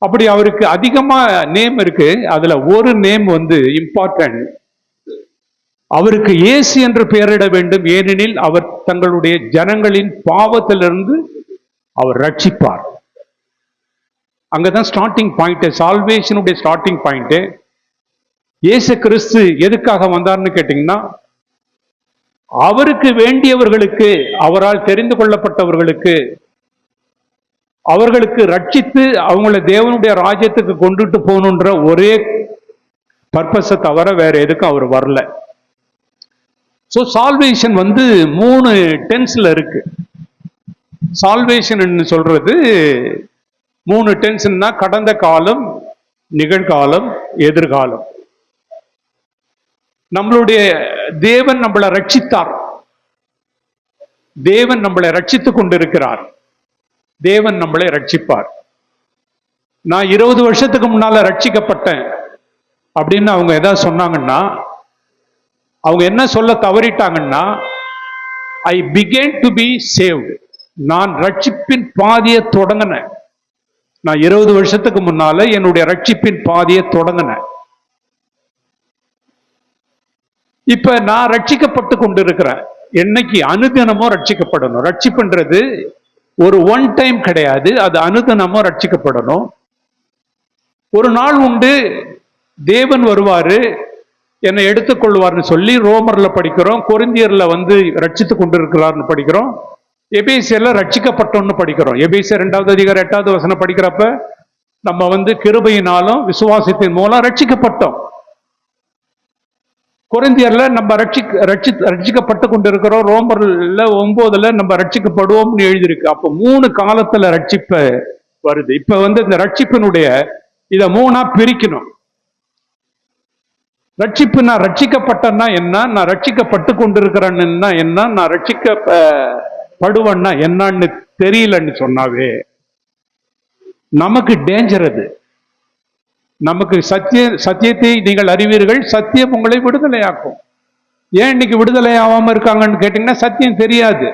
அப்படி அவருக்கு அதிகமா நேம் இருக்கு. அதுல ஒரு நேம் வந்து இம்பார்ட்டன்ட். அவருக்கு இயேசு என்று பெயரிட வேண்டும், ஏனெனில் அவர் தங்களுடைய ஜனங்களின் பாவத்திலிருந்து அவர் ரட்சிப்பார். அங்கதான் ஸ்டார்டிங் பாயிண்ட், சால்வேஷனுடைய ஸ்டார்டிங் பாயிண்ட். இயேசு கிறிஸ்து எதுக்காக வந்தார்னு கேட்டீங்கன்னா, அவருக்கு வேண்டியவர்களுக்கு, அவரால் தெரிந்து கொள்ளப்பட்டவர்களுக்கு, அவர்களுக்கு ரட்சித்து அவங்கள தேவனுடைய ராஜ்யத்துக்கு கொண்டுட்டு போகணுன்ற ஒரே பர்பஸை தவிர வேற எதுக்கும் அவர் வரல. ஸோ சால்வேஷன் வந்து 3 டென்ஸ்ல இருக்கு. சால்வேஷன் சொல்றது 3 டென்ஸ்னா கடந்த காலம், நிகழ்காலம், எதிர்காலம். நம்மளுடைய தேவன் நம்மளை ரட்சித்தார். தேவன் நம்மளை ரட்சித்துக் கொண்டிருக்கிறார். தேவன் நம்மளை ரட்சிப்பார். நான் 20 வருஷத்துக்கு முன்னால ரட்சிக்கப்பட்டேன் அப்படின்னு அவங்க ஏதாவது சொன்னாங்கன்னா, அவங்க என்ன சொல்ல தவறிட்டாங்கன்னா, ஐ பிகேன் டு பி சேவ்டு. நான் ரட்சிப்பின் பாதையை தொடங்கினேன். நான் 20 வருஷத்துக்கு முன்னால என்னுடைய ரட்சிப்பின் பாதையை தொடங்கினேன். இப்ப நான் ரட்சிக்கப்பட்டு கொண்டிருக்கிறேன். என்னைக்கு? அனுதினமும் ரட்சிக்கப்படணும். ரட்சிப்புன்றது ஒரு ஒன் டைம் கிடையாது, அது அனுதினமும் ரட்சிக்கப்படணும். ஒரு நாள் உண்டு, தேவன் வருவாரு, என்னை எடுத்துக்கொள்வார்னு சொல்லி ரோமர்ல படிக்கிறோம், கொரிந்தியர்ல வந்து ரட்சித்து கொண்டிருக்கிறார்னு படிக்கிறோம், எபேசியர்ல ரட்சிக்கப்பட்டோம்னு படிக்கிறோம். எபேசியர் 2வது அதிகாரம் 8வது வசனம் படிக்கிறப்ப நம்ம வந்து கிருபையினாலும் விசுவாசத்தின் மூலம் ரட்சிக்கப்பட்டோம். கொரிந்தியர்ல நம்ம ரட்சிக்கப்பட்டு கொண்டிருக்கிறோம். ரோமர்ல 9ல நம்ம ரட்சிக்கப்படுவோம்னு எழுதியிருக்கு. அப்ப 3 காலத்துல ரட்சிப்ப வருது. இப்ப வந்து இந்த ரட்சிப்பினுடைய இத 3ஆ பிரிக்கணும். ரட்சிப்பு, நான் ரட்சிக்கப்பட்டேன்னா என்ன, நான் ரட்சிக்கப்பட்டு கொண்டிருக்கிறேன்னா என்ன, நான் ரட்சிக்கப்படுவேன்னா என்னன்னு தெரியலன்னு சொன்னாவே நமக்கு டேஞ்சர். அது நமக்கு சத்தியத்தை நீங்கள் அறிவீர்கள், சத்தியம் உங்களை விடுதலையாக்கும். ஏன் இன்னைக்கு விடுதலை ஆகாம இருக்காங்கன்னு கேட்டீங்கன்னா, சத்தியம் தெரியாது.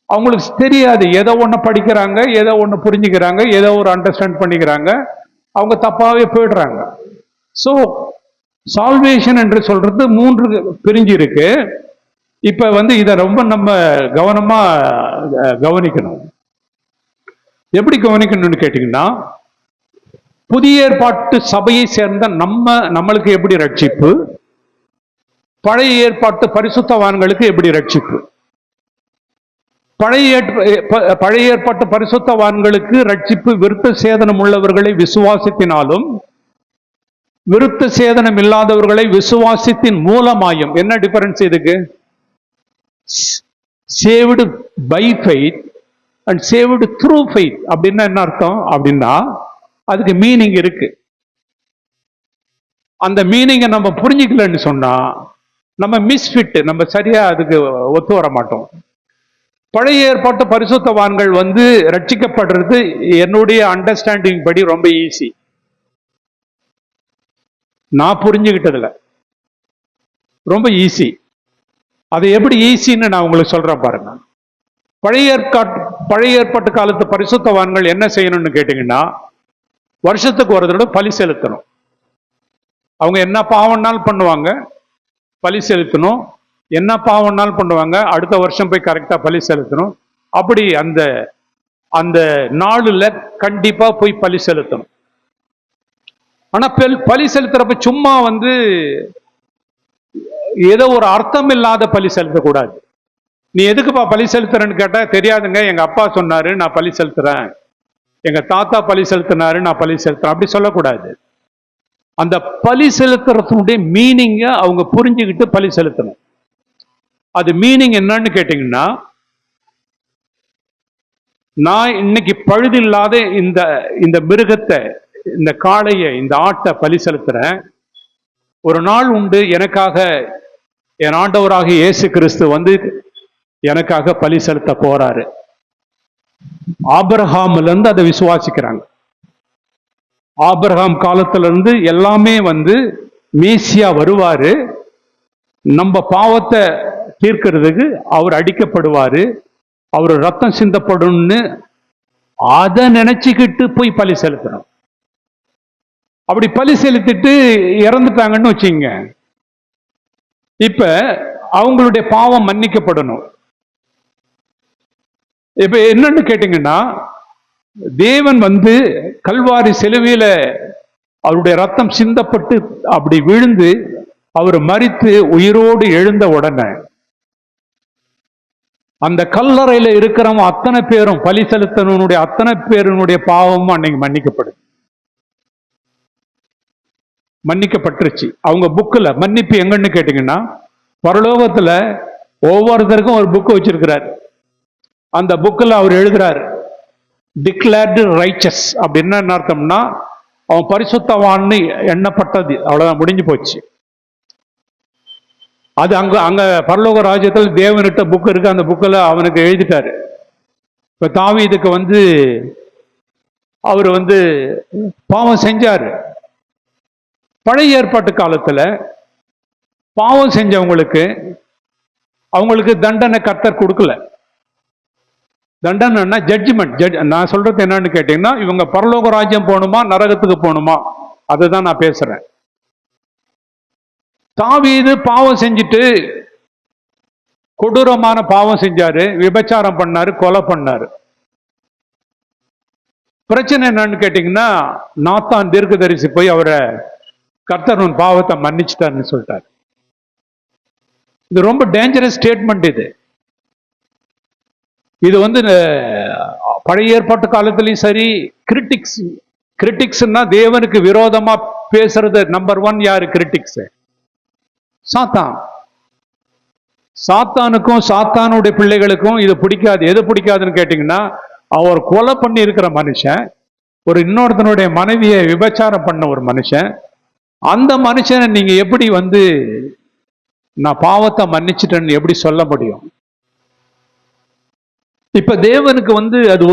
அவங்களுக்கு தெரியாது. ஏதோ ஒண்ணு படிக்கிறாங்க, ஏதோ ஒண்ணு புரிஞ்சுக்கிறாங்க, ஏதோ ஒரு அண்டர்ஸ்டாண்ட் பண்ணிக்கிறாங்க, அவங்க தப்பாவே போயிடுறாங்க. ஸோ சால்வேஷன் என்று சொல்றது 3 பிரிஞ்சு இருக்கு. இப்ப வந்து இதை ரொம்ப நம்ம கவனமா கவனிக்கணும். எப்படி கவனிக்கணும்னு கேட்டீங்கன்னா, புதிய ஏற்பாட்டு சபையை சேர்ந்த நம்மளுக்கு எப்படி ரட்சிப்பு, பழைய ஏற்பாட்டு பரிசுத்தவான்களுக்கு எப்படி ரட்சிப்பு. பழைய ஏற்பாட்டு பரிசுத்தவான்களுக்கு ரட்சிப்பு விருத்த சேதனம் உள்ளவர்களை விசுவாசத்தினாலும், விருத்த சேதனம் இல்லாதவர்களை விசுவாசத்தின் மூலமாயும். என்ன டிஃபரன்ஸ் இதுக்கு? Saved by faith and saved through faith அப்படின்னா என்ன அர்த்தம்? அப்படின்னா அதுக்கு மீனிங் இருக்கு. அந்த மீனிங்கை நம்ம புரிஞ்சுக்கலன்னு சொன்னா நம்ம மிஸ்ஃபிட், நம்ம சரியா அதுக்கு ஒத்து வர மாட்டோம். பழைய ஏற்பாட்டு பரிசுத்தவான்கள் வந்து ரட்சிக்கப்படுறது என்னுடைய அண்டர்ஸ்டாண்டிங் படி ரொம்ப ஈஸி. நான் புரிஞ்சுக்கிட்டதுல ரொம்ப ஈஸி. அது எப்படி ஈஸின்னு நான் உங்களுக்கு சொல்றேன் பாருங்க. பழைய ஏற்பாட்டு காலத்து பரிசுத்தவான்கள் என்ன செய்யணும்னு கேட்டீங்கன்னா, வருஷத்துக்கு ஒரு தடவை பலி செலுத்தணும். அவங்க என்ன பாவம்னாலும் பண்ணுவாங்க, பலி செலுத்தணும். என்ன பாவம்னாலும் பண்ணுவாங்க, அடுத்த வருஷம் போய் கரெக்டா பலி செலுத்தணும். அப்படி அந்த அந்த நாளுல கண்டிப்பா போய் பலி செலுத்தணும். ஆனா பலி செலுத்துறப்ப சும்மா ஏதோ ஒரு அர்த்தம் இல்லாத பலி செலுத்தக்கூடாது. நீ எதுக்குப்பா பலி செலுத்துறன்னு கேட்டா, தெரியாதுங்க, எங்க அப்பா சொன்னாரு நான் பலி செலுத்துறேன், எங்க தாத்தா பலி செலுத்தினாரு நான் பலி செலுத்துறேன், அப்படி சொல்லக்கூடாது. அந்த பலி செலுத்துறதுடைய மீனிங்க அவங்க புரிஞ்சுக்கிட்டு பலி செலுத்தணும். அது மீனிங் என்னன்னு கேட்டீங்கன்னா, நான் இன்னைக்கு பழுதில்லாத இந்த மிருகத்தை, இந்த காளையை, இந்த ஆட்டை பலி செலுத்துறேன். ஒரு நாள் உண்டு எனக்காக என் ஆண்டவராக இயேசு கிறிஸ்து எனக்காக பலி செலுத்த போறாரு. ஆபிரகாம்ல இருந்து அதை விசுவாசிக்கிறாங்க. ஆபிரகாம் காலத்துல இருந்து எல்லாமே மேசியா வருவாரு, நம்ம பாவத்தை தீர்க்கிறதுக்கு அவர் அடிக்கப்படுவாரு, அவர் ரத்தம் சிந்தப்படும்னு அதை நினைச்சுக்கிட்டு போய் பலி செலுத்தணும். அப்படி பலி செலுத்திட்டு இறந்துட்டாங்கன்னு வச்சுங்க, இப்ப அவங்களுடைய பாவம் மன்னிக்கப்படணும். இப்ப என்னன்னு கேட்டீங்கன்னா, தேவன் கல்வாரி சிலுவையில அவருடைய ரத்தம் சிந்தப்பட்டு அப்படி விழுந்து அவர் மரித்து உயிரோடு எழுந்த உடனே அந்த கல்லறையில இருக்கிறவங்க அத்தனை பேரும், பலி செலுத்தனுடைய அத்தனை பேருனுடைய பாவமும் அன்னைக்கு மன்னிக்கப்பட்டுருச்சு. அவங்க புக்கில் மன்னிப்பு எங்கன்னு கேட்டீங்கன்னா, பரலோகத்துல ஒவ்வொருத்தருக்கும் ஒரு புக்கு வச்சிருக்கிறார். அந்த புக்கில் அவர் எழுதுறார், டிக்ளேர்டு ரைச்சஸ். அப்படின்னு என்ன அர்த்தம்னா, அவன் பரிசுத்தவான்னு எண்ணப்பட்டது, அவ்வளவுதான், முடிஞ்சு போச்சு. அது அங்க பரலோக ராஜ்யத்தில் தேவனிட்ட புக் இருக்கு, அந்த புக்கில் அவனுக்கு எழுதிட்டாரு. இப்ப தாவீதுக்கு அவர் பாவம் செஞ்சாரு. பழைய ஏற்பாட்டு காலத்துல பாவம் செஞ்சவங்களுக்கு அவங்களுக்கு தண்டனை கர்த்தர் கொடுக்கல. தண்டனைன்னா ஜட்ஜ்மெண்ட். நான் சொல்றது என்னன்னு கேட்டீங்கன்னா, இவங்க பரலோக ராஜ்யம் போகணுமா நரகத்துக்கு போகணுமா, அதுதான் நான் பேசுறேன். தாவீது பாவம் செஞ்சுட்டு கொடூரமான பாவம் செஞ்சாரு, விபச்சாரம் பண்ணாரு, கொலை பண்ணாரு. பிரச்சனை என்னன்னு கேட்டீங்கன்னா, நாத்தான் தீர்க்கதரிசி போய் அவரை கர்த்தர் உன் பாவத்தை மன்னிச்சிட்டாருன்னு சொல்லிட்டாரு. இது ரொம்ப டேஞ்சரஸ் ஸ்டேட்மெண்ட். இது பழைய ஏற்பாட்டு காலத்திலையும் சரி, கிரிட்டிக்ஸ்னா தேவனுக்கு விரோதமா பேசுறது நம்பர் 1 யாரு? கிரிட்டிக்ஸ் சாத்தான். சாத்தானுக்கும் சாத்தானுடைய பிள்ளைகளுக்கும் இது பிடிக்காது. எது பிடிக்காதுன்னு கேட்டீங்கன்னா, அவர் கொலை பண்ணி இருக்கிற மனுஷன், ஒரு இன்னொருத்தனுடைய மனைவியை விபச்சாரம் பண்ண ஒரு மனுஷன், அந்த மனுஷனை நீங்க எப்படி நான் பாவத்தை மன்னிச்சிட்டேன்னு எப்படி சொல்ல முடியும்? இப்ப தேவனுக்கு அது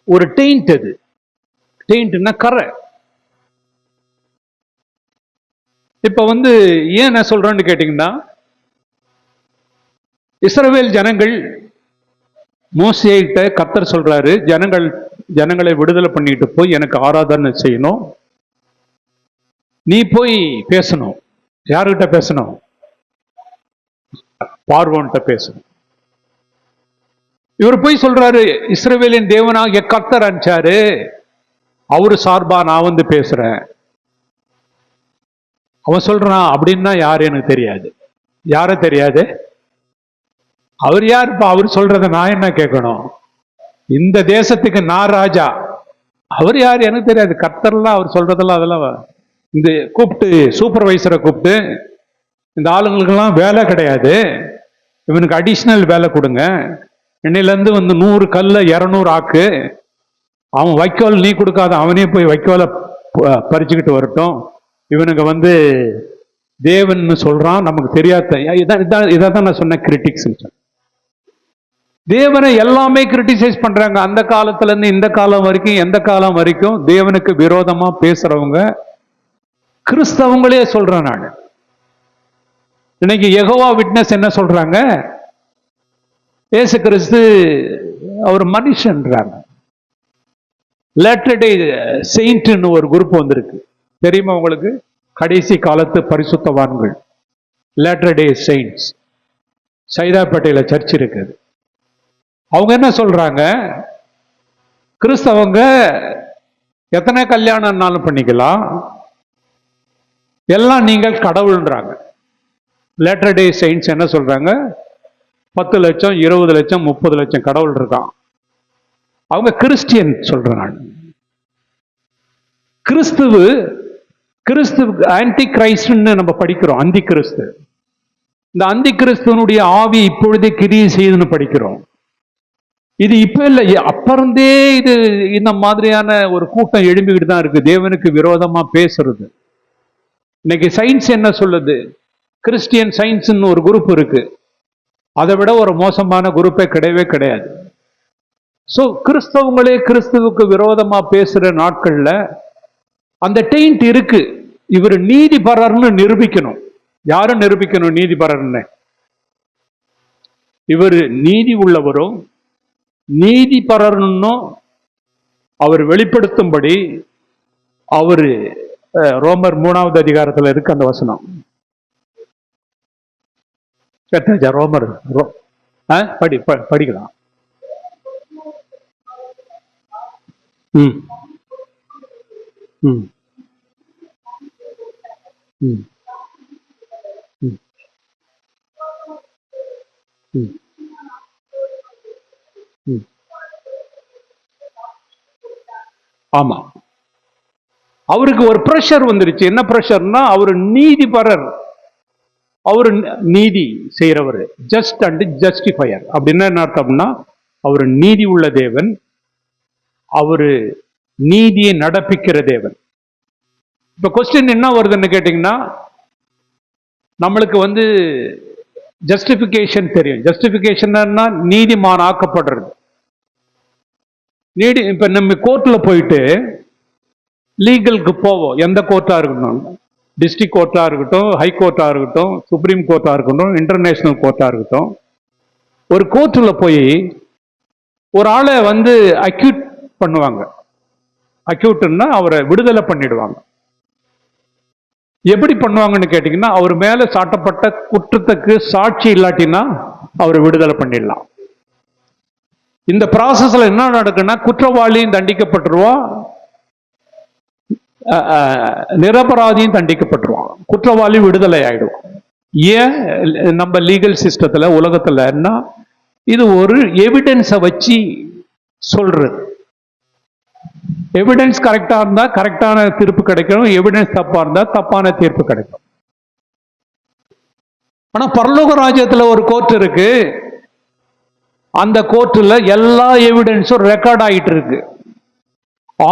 ஒரு டெயிண்ட். அது டெயிண்ட்னா கரை. இப்ப ஏன் நான் சொல்றேன்னு கேட்டீங்கன்னா, இஸ்ரவேல் ஜனங்கள் மோசேயிட்ட கர்த்தர் சொல்றாரு, ஜனங்களை விடுதலை பண்ணிட்டு போய் எனக்கு ஆராதனை செய்யணும், நீ போய் பேசணும். யாருகிட்ட பேசணும்? பார்வோன்கிட்ட பேசணும். இவர் போய் சொல்றாரு, இஸ்ரவேலின் தேவனாகிய கர்த்தர் அனுப்பிச்சாரு, அவரு சார்பா நான் பேசுறேன். அவன் சொல்றான், அப்படின்னா யாரு எனக்கு தெரியாது. யார தெரியாது? அவர் யாருப்பா? அவர் சொல்றத நான் என்ன கேட்கணும்? இந்த தேசத்துக்கு நான் ராஜா, அவர் யாரு எனக்கு தெரியாது. கர்த்தர்லாம் அவர் சொல்றதெல்லாம் அதெல்லாம் இந்த கூப்பிட்டு சூப்பர்வைசரை கூப்பிட்டு, இந்த ஆளுங்களுக்கெல்லாம் வேலை கிடையாது, இவனுக்கு அடிஷ்னல் வேலை கொடுங்க, இன்னிலேருந்து 100 கல்ல 200 ஆக்கு, அவன் வைக்கோல் நீ கொடுக்காத, அவனே போய் வைக்கோலை பறிச்சுக்கிட்டு வரட்டும், இவனுக்கு தேவன் சொல்றான் நமக்கு தெரியாத. இதான் நான் சொன்ன கிரிட்டிக்ஸ். தேவனை எல்லாமே கிரிட்டிசைஸ் பண்றாங்க. அந்த காலத்துல இருந்து இந்த காலம் வரைக்கும், எந்த காலம் வரைக்கும் தேவனுக்கு விரோதமா பேசுறவங்க கிறிஸ்தவங்களே சொல்றேன் நான். இன்னைக்கு யெகோவா விட்னஸ் என்ன சொல்றாங்க? இயேசு கிறிஸ்து அவர் மனுஷன்றாங்க. லேட்டர் டே செயின்ட்னு ஒரு குரூப் வந்திருக்கு, தெரியுமா உங்களுக்கு? கடைசி காலத்து பரிசுத்தவான்கள், லேட்டர் டே செயின்ட்ஸ். சைதாப்பேட்டையில சர்ச் இருக்குது. அவங்க என்ன சொல்றாங்க? கிறிஸ்தவங்க எத்தனை கல்யாணம்னாலும் பண்ணிக்கலாம், எல்லாம் நீங்கள் கடவுள்ன்றாங்க. லேட்டர் டே செயின்ட்ஸ் என்ன சொல்றாங்க? 10 லட்சம் 20 லட்சம் 30 லட்சம் கடவுள் இருக்கான். அவங்க கிறிஸ்டியன் சொல்றேன் நான். கிறிஸ்து ஆன்டி கிரைஸ்ட்னு நம்ம படிக்கிறோம். அந்தி கிறிஸ்து, இந்த அந்தி கிறிஸ்துவனுடைய ஆவி இப்பொழுதே கிரியை செய்யுதுன்னு படிக்கிறோம். இது இப்ப இல்லை, அப்பறந்தே இது இந்த மாதிரியான ஒரு கூட்டம் எழும்பிக்கிட்டு தான் இருக்கு, தேவனுக்கு விரோதமா பேசுறது. இன்னைக்கு சயின்ஸ் என்ன சொல்லுது? கிறிஸ்டியன் சயின்ஸ்னு ஒரு குரூப் இருக்கு, அதை விட ஒரு மோசமான குரூப்பே கிடையவே கிடையாது. ஸோ கிறிஸ்தவங்களே கிறிஸ்துவுக்கு விரோதமா பேசுற நாட்கள்ல அந்த டெயிண்ட் இருக்கு. இவர் நீதிபரர்னு நிரூபிக்கணும். யாரும் நிரூபிக்கணும் நீதிபரர்னு? இவர் நீதி உள்ளவரும் நீதிபரர்னும் அவர் வெளிப்படுத்தும்படி அவரு ரோமர் 3வது அதிகாரத்துல இருக்கு அந்த வசனம். ரோமர் படிக்கலாம். ம் ம் ம் ம் ம் ம் ஆமா, அவருக்கு ஒரு பிரஷர் வந்துருச்சு. என்ன பிரஷர்னா, அவர் நீதிபரர், அவரு நீதி செய்யறவர், ஜஸ்ட் அண்ட் ஜஸ்டிஃபயர். அப்படின்னா என்ன அர்த்தம்னா, அவர் நீதி உள்ள தேவன், அவரு நீதியை நடப்பிக்கிற தேவன். இப்ப கொஸ்டின் என்ன வருதுன்னு கேட்டீங்கன்னா, நம்மளுக்கு வந்து ஜஸ்டிபிகேஷன் தெரியும். ஜஸ்டிபிகேஷன் நீதிமான் ஆக்கப்படுறது. இப்ப நம்ம கோர்ட்ல போயிட்டு லீகலுக்கு போவோம். எந்த கோர்ட்டா இருக்கட்டும், டிஸ்ட்ரிக்ட் கோர்ட்டா இருக்கட்டும், ஹை கோர்ட்டா இருக்கட்டும், சுப்ரீம் கோர்ட்டா இருக்கட்டும், இன்டர்நேஷனல் கோர்ட்டா இருக்கட்டும், ஒரு கோர்ட்ல போய் ஒரு ஆளை வந்து அக்யூட் பண்ணுவாங்க. அக்யூட்னா அவரை விடுதலை பண்ணிடுவாங்க. எப்படி பண்ணுவாங்கன்னு கேட்டீங்கன்னா, அவர் மேல சாட்டப்பட்ட குற்றத்துக்கு சாட்சி இல்லாட்டினா அவரை விடுதலை பண்ணிடலாம். இந்த ப்ராசஸ்ல என்ன நடக்குன்னா, குற்றவாளியும் தண்டிக்கப்பட்டுருவான், நிரபராதியும் தண்டிக்கப்பட்டுருவான், குற்றவாளி விடுதலை ஆயிடுவான். ஏன் நம்ம லீகல் சிஸ்டத்துல உலகத்துலன்னா, இது ஒரு எவிடன்ஸை வச்சு சொல்றது. எவிடன்ஸ் கரெக்டா இருந்தா கரெக்டான தீர்ப்பு கிடைக்கும், எவிடன்ஸ் தப்பா இருந்தா தப்பான தீர்ப்பு கிடைக்கும். ஆனா பரலோக ராஜ்யத்துல ஒரு கோர்ட் இருக்கு, அந்த கோர்ட்ல எல்லா எவிடன்ஸும் ரெக்கார்ட் ஆகிட்டு இருக்கு,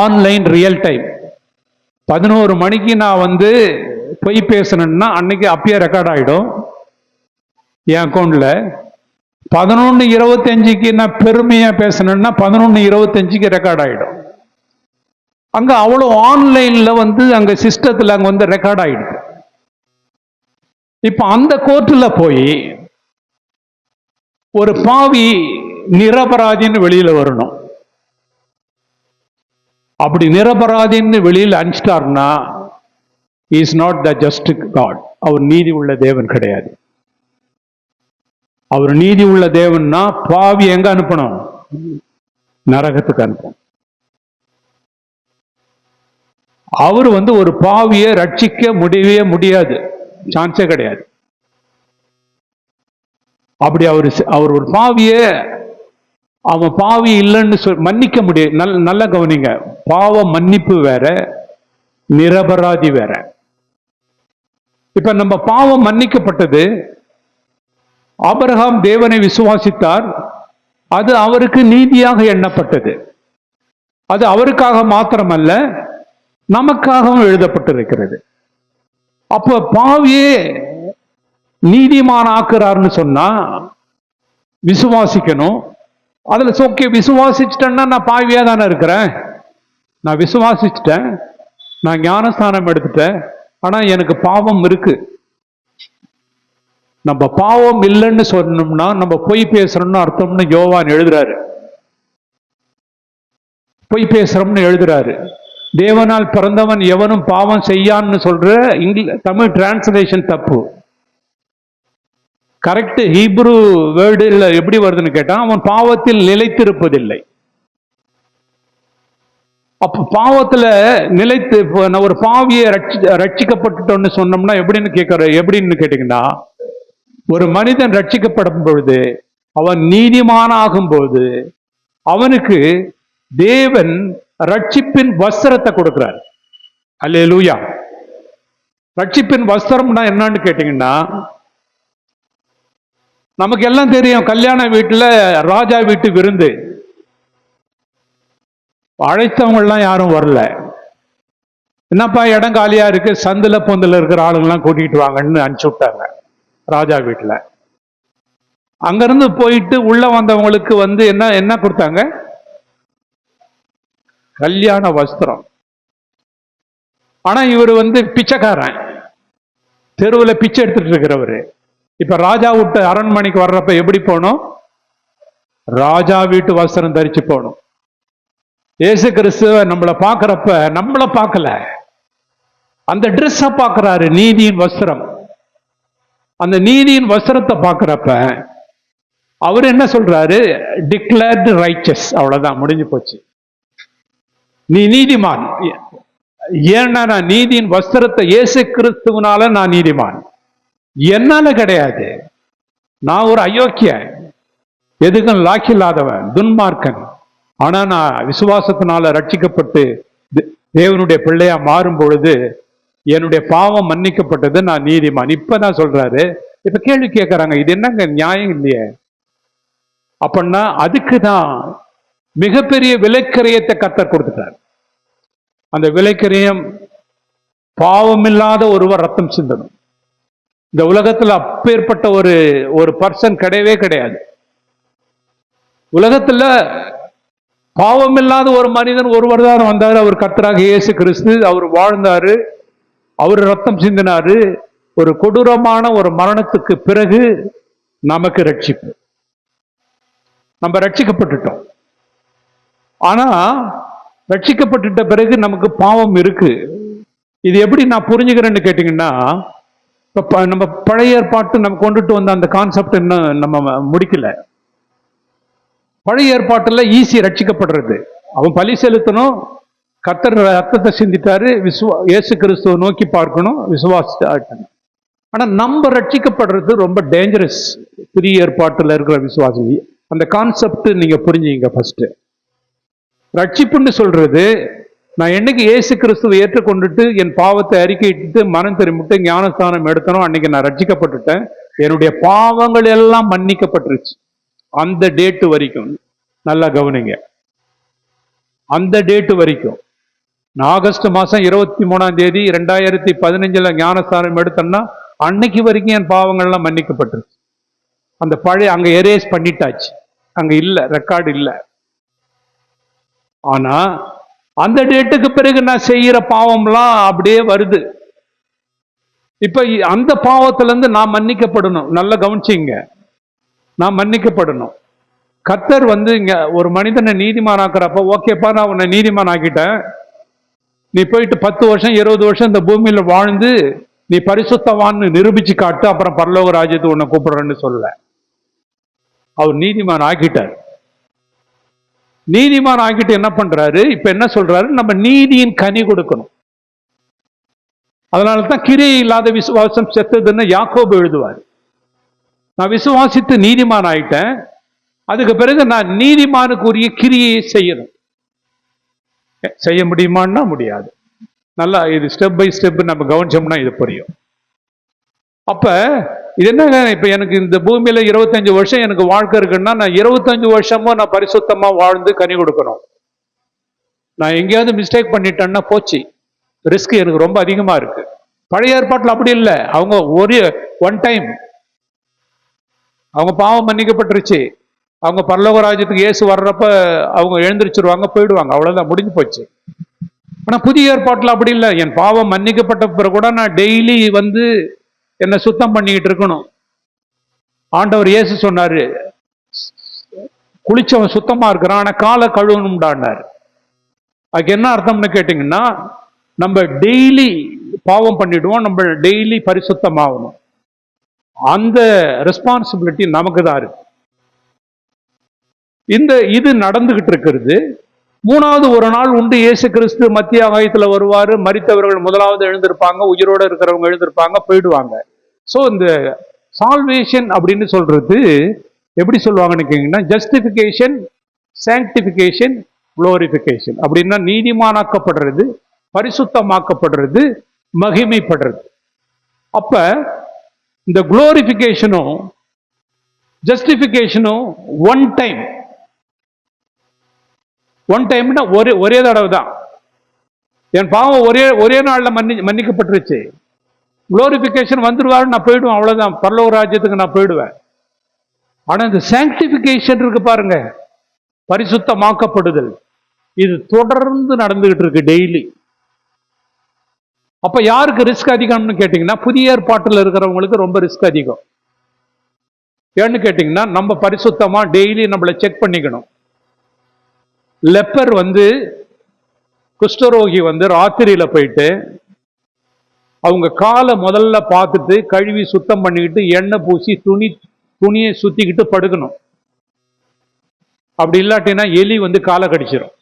ஆன்லைன் ரியல் டைம். 11 மணிக்கு நான் வந்து பொய் பேசணும்னா அன்னைக்கு அப்பயே ரெக்கார்ட் ஆகிடும் என் அக்கௌண்ட்ல. 11:25 நான் பெருமையா பேசணும்னா 11:25 ரெக்கார்ட் ஆகிடும். அங்க அவ்வளோ ஆன்லைன்ல வந்து அங்க சிஸ்டத்துல அங்க வந்து ரெக்கார்ட் ஆயிடுது. இப்ப அந்த கோர்ட்ல போய் ஒரு பாவி நிரபராதின்னு வெளியில வரணும். அப்படி நிரபராதின்னு வெளியில் அனுப்பிச்சிட்டார்னா, is not the just God. அவர் நீதி உள்ள தேவன் கிடையாது. அவர் நீதி உள்ள தேவன்னா பாவி எங்க அனுப்பணும்? நரகத்துக்கு அனுப்பணும். அவர் வந்து ஒரு பாவியை ரட்சிக்க முடியவே முடியாது, சான்ஸே கிடையாது. அப்படி அவர் ஒரு பாவியை அவன் பாவி இல்லைன்னு மன்னிக்க முடியாது. நல்ல கவனிங்க, பாவ மன்னிப்பு வேற, நிரபராதி வேற. இப்ப நம்ம பாவம் மன்னிக்கப்பட்டது, ஆபிரகாம் தேவனை விசுவாசித்தார், அது அவருக்கு நீதியாக எண்ணப்பட்டது. அது அவருக்காக மாத்திரமல்ல, நமக்காகவும் எழுதப்பட்டிருக்கிறது. அப்ப பாவியே நீதிமான் ஆக்குறாருன்னு சொன்னா விசுவாசிக்கணும், அதுல ஓகே, விசுவாசிச்சிட்டேன்னா நான் பாவியா தானே இருக்கிறேன். நான் விசுவாசிச்சிட்டேன், நான் ஞானஸ்தானம் எடுத்துட்டேன், ஆனா எனக்கு பாவம் இருக்கு. நம்ம பாவம் இல்லைன்னு சொன்னோம்னா நம்ம பொய் பேசுறோம்னு அர்த்தம்னு யோவான் எழுதுறாரு. பொய் பேசுறோம்னு எழுதுறாரு. தேவனால் பிறந்தவன் எவனும் பாவம் செய்யான்னு சொல்ற தமிழ் டிரான்ஸ்லேஷன் தப்பு. கரெக்ட் ஹீப்ரு வேர்டுல எப்படி வருதுன்னு கேட்டா, அவன் பாவத்தில் நிலைத்திருப்பதில்லை. அப்ப பாவத்துல நிலைத்து ஒரு பாவியை ரட்சிக்கப்பட்டுட்டோம்னு சொன்னோம்னா எப்படின்னு கேட்டீங்கன்னா, ஒரு மனிதன் ரட்சிக்கப்படும் பொழுது, அவன் நீதிமான ஆகும் போது அவனுக்கு தேவன் ரட்சிப்பின் வஸ்திரத்தை கொடுக்கிறார். அல்லேலூயா. ரட்சிப்பின் வஸ்திரம்னா என்னன்னு கேட்டீங்கன்னா, நமக்கு எல்லாம் தெரியும், கல்யாண வீட்டுல ராஜா வீட்டு விருந்து, அழைத்தவங்க எல்லாம் யாரும் வரல. என்னப்பா இடம் காலியா இருக்கு, சந்துல பொந்துல இருக்கிற ஆளுங்கெல்லாம் கூட்டிட்டு வாங்கன்னு அனுப்பிச்சு விட்டாங்க ராஜா வீட்டுல. அங்கிருந்து போயிட்டு உள்ள வந்தவங்களுக்கு என்ன கொடுத்தாங்க? கல்யாண வஸ்திரம். ஆனா இவர் பிச்சைக்காரன், தெருவில் பிச்சை எடுத்துட்டு இருக்கிறவரு. இப்ப ராஜா விட்டு அரண்மனைக்கு வர்றப்ப எப்படி போகணும்? ராஜா வீட்டு வஸ்திரம் தரிச்சு போகணும். இயேசு கிறிஸ்துவ நம்மளை பார்க்கிறப்ப நம்மளை பார்க்கல, அந்த ட்ரெஸ்ஸை பார்க்கிறாரு, நீதியின் வஸ்திரம். அந்த நீதியின் வஸ்திரத்தை பார்க்கிறப்ப அவர் என்ன சொல்றாரு? Declared riches. அவ்வளவுதான், முடிஞ்சு போச்சு. நீ நீதிமான். ஏன்னா நான் நீதியின் வஸ்திரத்தை இயேசு கிறிஸ்துவனால நான் நீதிமான். என்னால கிடையாது. நான் ஒரு அயோக்கியன், எதுக்கும் லாக்கில்லாதவன், துன்மார்க்கன். ஆனா நான் விசுவாசத்தினால ரட்சிக்கப்பட்டு தேவனுடைய பிள்ளையா மாறும் பொழுது என்னுடைய பாவம் மன்னிக்கப்பட்டது, நான் நீதிமான். இப்பதான் சொல்றாரு. இப்ப கேள்வி கேட்கறாங்க, இது என்னங்க நியாயம் இல்லையே? அப்படின்னா அதுக்குதான் மிகப்பெரிய விலைக்கரியத்தை கர்த்தர் கொடுத்துட்டார். அந்த விலைக்கரியம் பாவமில்லாத ஒருவர் ரத்தம் சிந்தணும். இந்த உலகத்துல அப்பேற்பட்ட ஒரு பர்சன் கிடையவே கிடையாது. உலகத்துல பாவமில்லாத ஒரு மனிதன் ஒருவர் தான் வந்தார். அவர் கர்த்தராக இயேசு கிறிஸ்து. அவர் வாழ்ந்தாரு, அவர் ரத்தம் சிந்தினாரு. ஒரு கொடூரமான ஒரு மரணத்துக்கு பிறகு நமக்கு ரட்சிப்பு, நம்ம ரட்சிக்கப்பட்டுட்டோம். ஆனா ரட்சிக்கப்பட்டுட்ட பிறகு நமக்கு பாவம் இருக்கு. இது எப்படி நான் புரிஞ்சுக்கிறேன்னு கேட்டீங்கன்னா, நம்ம பழைய ஏற்பாட்டு நம்ம கொண்டுட்டு வந்த அந்த கான்செப்ட் இன்னும் நம்ம முடிக்கல. பழைய ஏற்பாட்டுல ஈஸி ரட்சிக்கப்படுறது. அவன் பலி செலுத்தணும், கர்த்தர் ரத்தத்தை சிந்திட்டாரு, இயேசு கிறிஸ்துவை நோக்கி பார்க்கணும், விசுவாசிட்டாட்டணும். ஆனா நம்ம ரட்சிக்கப்படுறது ரொம்ப டேஞ்சரஸ். புதிய ஏற்பாட்டுல இருக்கிற விசுவாசி அந்த கான்செப்ட் நீங்க புரிஞ்சுங்க. ஃபர்ஸ்ட் ரட்சிப்புன்னு சொல்றது, நான் என்னைக்கு இயேசு கிறிஸ்துவை ஏற்றுக்கொண்டுட்டு என் பாவத்தை அறிக்கையிட்டு மனம் திரும்பிட்டு ஞானஸ்தானம் எடுத்தனோ அன்னைக்கு நான் ரட்சிக்கப்பட்டுட்டேன். என்னுடைய பாவங்கள் எல்லாம் மன்னிக்கப்பட்டுருச்சு. அந்த டேட்டு வரைக்கும் நல்லா கவனிங்க. அந்த டேட்டு வரைக்கும் நான் ஆகஸ்ட் மாசம் 23ஆம் தேதி 2015 ஞானஸ்தானம் எடுத்தேன்னா அன்னைக்கு வரைக்கும் என் பாவங்கள்லாம் மன்னிக்கப்பட்டுருச்சு. அந்த பழைய அங்க எரேஸ் பண்ணிட்டாச்சு, அங்க இல்ல, ரெக்கார்டு இல்ல. ஆனா அந்த டேட்டுக்கு பிறகு நான் செய்யற பாவம்லாம் அப்படியே வருது. இப்ப அந்த பாவத்துல இருந்து நான் மன்னிக்கப்படணும். நல்லா கவனிச்சிங்க, நான் மன்னிக்கப்படணும். கர்த்தர் இங்க ஒரு மனிதனை நீதிமானாக்குறப்ப, ஓகேப்பா நான் உன்னை நீதிமான் ஆக்கிட்டேன், நீ போயிட்டு 10 வருஷம் 20 வருஷம் இந்த பூமியில வாழ்ந்து நீ பரிசுத்தவான்னு நிரூபிச்சு காட்டு, அப்புறம் பரலோக ராஜ்யத்தை உன்னை கூப்பிடுறேன்னு சொல்ல. அவர் நீதிமான் ஆக்கிட்டார். நீதிமான் ஆக்கிட்டு என்ன பண்றாரு? இப்ப என்ன சொல்றாரு? நம்ம நீதியின் கனி கொடுக்கணும். அதனாலதான் கிரியை இல்லாத விசுவாசம் செத்ததுன்னு யாக்கோபு எழுதுவார். நான் விசுவாசித்து நீதிமான் ஆயிட்டேன், அதுக்கு பிறகு நான் நீதிமானுக்குரிய கிரியை செய்யணும். செய்ய முடியுமான்னா முடியாது. நல்லா இது ஸ்டெப் பை ஸ்டெப் நம்ம கவனிச்சோம்னா இது புரியும். அப்ப இது என்னங்க, இப்ப எனக்கு இந்த பூமியில 25 வருஷம் எனக்கு வாழ்க்கை இருக்குன்னா நான் 25 வருஷமும் நான் பரிசுத்தமா வாழ்ந்து கனி கொடுக்கணும். நான் எங்கேயாவது மிஸ்டேக் பண்ணிட்டேன்னா போச்சு, ரிஸ்க் எனக்கு ரொம்ப அதிகமா இருக்கு. பழைய ஏற்பாட்டில் அப்படி இல்லை. அவங்க ஒன் டைம் அவங்க பாவம் மன்னிக்கப்பட்டுருச்சு, அவங்க பரலோக ராஜ்யத்துக்கு இயேசு வர்றப்ப அவங்க எழுந்திரிச்சிருவாங்க, போயிடுவாங்க, அவ்வளவுதான், முடிஞ்சு போச்சு. ஆனா புதிய ஏற்பாட்டில் அப்படி இல்லை. என் பாவம் மன்னிக்கப்பட்ட பிறகு கூட நான் டெய்லி வந்து என்னை சுத்தம் பண்ணிக்கிட்டு இருக்கணும். ஆண்டவர் இயேசு சொன்னாரு, குளிச்சவன் சுத்தமா இருக்கிறான், ஆனா காலை கழுவணும்டான்னாரு. அதுக்கு என்ன அர்த்தம்னு கேட்டீங்கன்னா, நம்ம டெய்லி பாவம் பண்ணிடுவோம், நம்ம டெய்லி பரிசுத்தமாகணும். அந்த ரெஸ்பான்சிபிலிட்டி நமக்கு தான் இருக்கு. இது நடந்துகிட்டு இருக்கிறது. மூணாவது ஒரு நாள் உண்டு, இயேசு கிறிஸ்து மத்திய ஆகாயத்துல வருவாரு, மரித்தவர்கள் முதலாவது எழுந்திருப்பாங்க, உயிரோட இருக்கிறவங்க எழுந்திருப்பாங்க, போயிடுவாங்க. ஸோ இந்த சால்வேஷன் அப்படின்னு சொல்றது எப்படி சொல்லுவாங்கன்னு கேட்டீங்கன்னா, ஜஸ்டிபிகேஷன், சாங்டிபிகேஷன், குளோரிபிகேஷன். அப்படின்னா நீதிமானாக்கப்படுறது, பரிசுத்தமாக்கப்படுறது, மகிமைப்படுறது. அப்ப இந்த குளோரிபிகேஷனும் ஜஸ்டிபிகேஷனும் ஒன் டைம்னா ஒரே தடவை தான். என் பாவம் ஒரே நாள்ல மன்னிக்கப்பட்டுருச்சு. குளோரிபிகேஷன் வந்துருவாரு, நான் போயிடுவேன், அவ்வளவுதான், பரலோக ராஜ்யத்துக்கு நான் போயிடுவேன். ஆனா இந்த சாங்டிபிகேஷன் இருக்கு பாருங்க, பரிசுத்தமாக்கப்படுதல், இது தொடர்ந்து நடந்துகிட்டு இருக்கு டெய்லி. அப்ப யாருக்கு ரிஸ்க் அதிகம்னு கேட்டீங்கன்னா, புதிய ஏற்பாட்டில் இருக்கிறவங்களுக்கு ரொம்ப ரிஸ்க் அதிகம். ஏன்னு கேட்டீங்கன்னா, நம்ம பரிசுத்தமா டெய்லி நம்மளை செக் பண்ணிக்கணும். லெப்பர் குஷ்டரோகி ராத்திரியில போயிட்டு அவங்க காலை முதல்ல பார்த்துட்டு கழுவி சுத்தம் பண்ணிக்கிட்டு எண்ணெய் பூசி துணியை சுத்திக்கிட்டு படுக்கணும். அப்படி இல்லாட்டினா எலி காலை கடிச்சிடும்.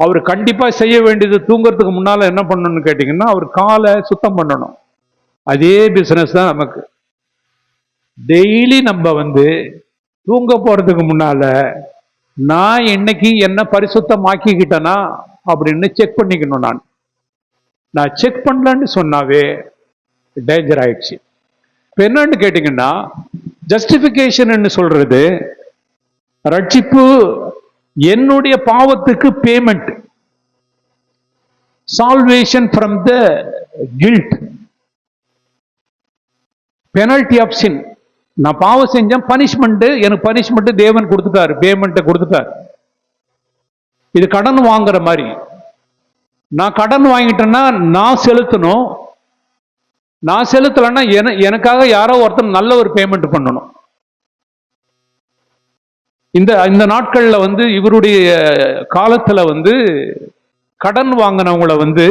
அவர் கண்டிப்பா செய்ய வேண்டியது, தூங்குறதுக்கு முன்னால என்ன பண்ணணும்னு கேட்டீங்கன்னா, அவர் காலை சுத்தம் பண்ணணும். அதே பிசினஸ் தான் நமக்கு. டெய்லி நம்ம தூங்க போறதுக்கு முன்னால நான் இன்னைக்கு என்ன பரிசுத்தமாக்கிக்கிட்டேனா அப்படின்னு செக் பண்ணிக்கணும். நான் செக் பண்ணலன்னு சொன்னாவே டேஞ்சர் ஆயிடுச்சு. இப்ப என்னன்னு கேட்டீங்கன்னா, ஜஸ்டிபிகேஷன் சொல்றது ரட்சிப்பு என்னுடைய பாவத்துக்கு payment, salvation from the guilt, penalty of sin. நான் பாவம் செஞ்சேன், பனிஷ்மெண்ட், எனக்கு பனிஷ்மெண்ட் தேவன் கொடுத்துட்டாரு, பேமெண்ட்டை கொடுத்துட்டாரு. இது கடன் வாங்குற மாதிரி. நான் கடன் வாங்கிட்டேன்னா நான் செலுத்தணும், நான் செலுத்தலைன்னா எனக்காக யாரோ ஒருத்தர் நல்ல ஒரு பேமெண்ட் பண்ணணும். இந்த நாட்கள்ல இவருடைய காலத்துல கடன் வாங்கினவங்களை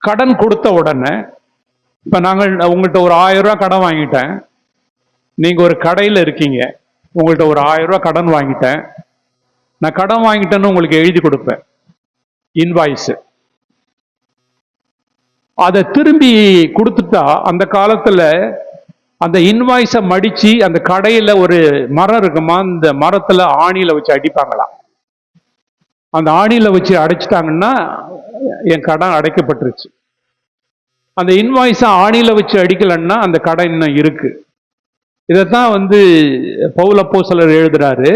கடன் கொடுத்த உடனே, இப்ப நாங்கள் உங்கள்கிட்ட ஒரு 1000 ரூபாய் கடன் வாங்கிட்டேன், நீங்க ஒரு கடையில இருக்கீங்க, உங்கள்கிட்ட ஒரு 1000 ரூபாய் கடன் வாங்கிட்டேன், நான் கடன் வாங்கிட்டேன்னு உங்களுக்கு எழுதி கொடுப்பேன், இன்வாய்ஸ். அதை திரும்பி கொடுத்துட்டா அந்த காலத்துல அந்த இன்வாய்ஸை மடிச்சு அந்த கடையில ஒரு மரம் இருக்குமா, அந்த மரத்துல ஆணியில வச்சு அடிப்பாங்களாம். அந்த ஆணியில வச்சு அடைச்சிட்டாங்கன்னா என் கடன் அடைக்கப்பட்டுருச்சு. அந்த இன்வாய்ஸை ஆணியில வச்சு அடிக்கலன்னா அந்த கடன் இன்னும் இருக்கு. இதைத்தான் பவுல் அப்போஸ்தலர் எழுதுறாரு.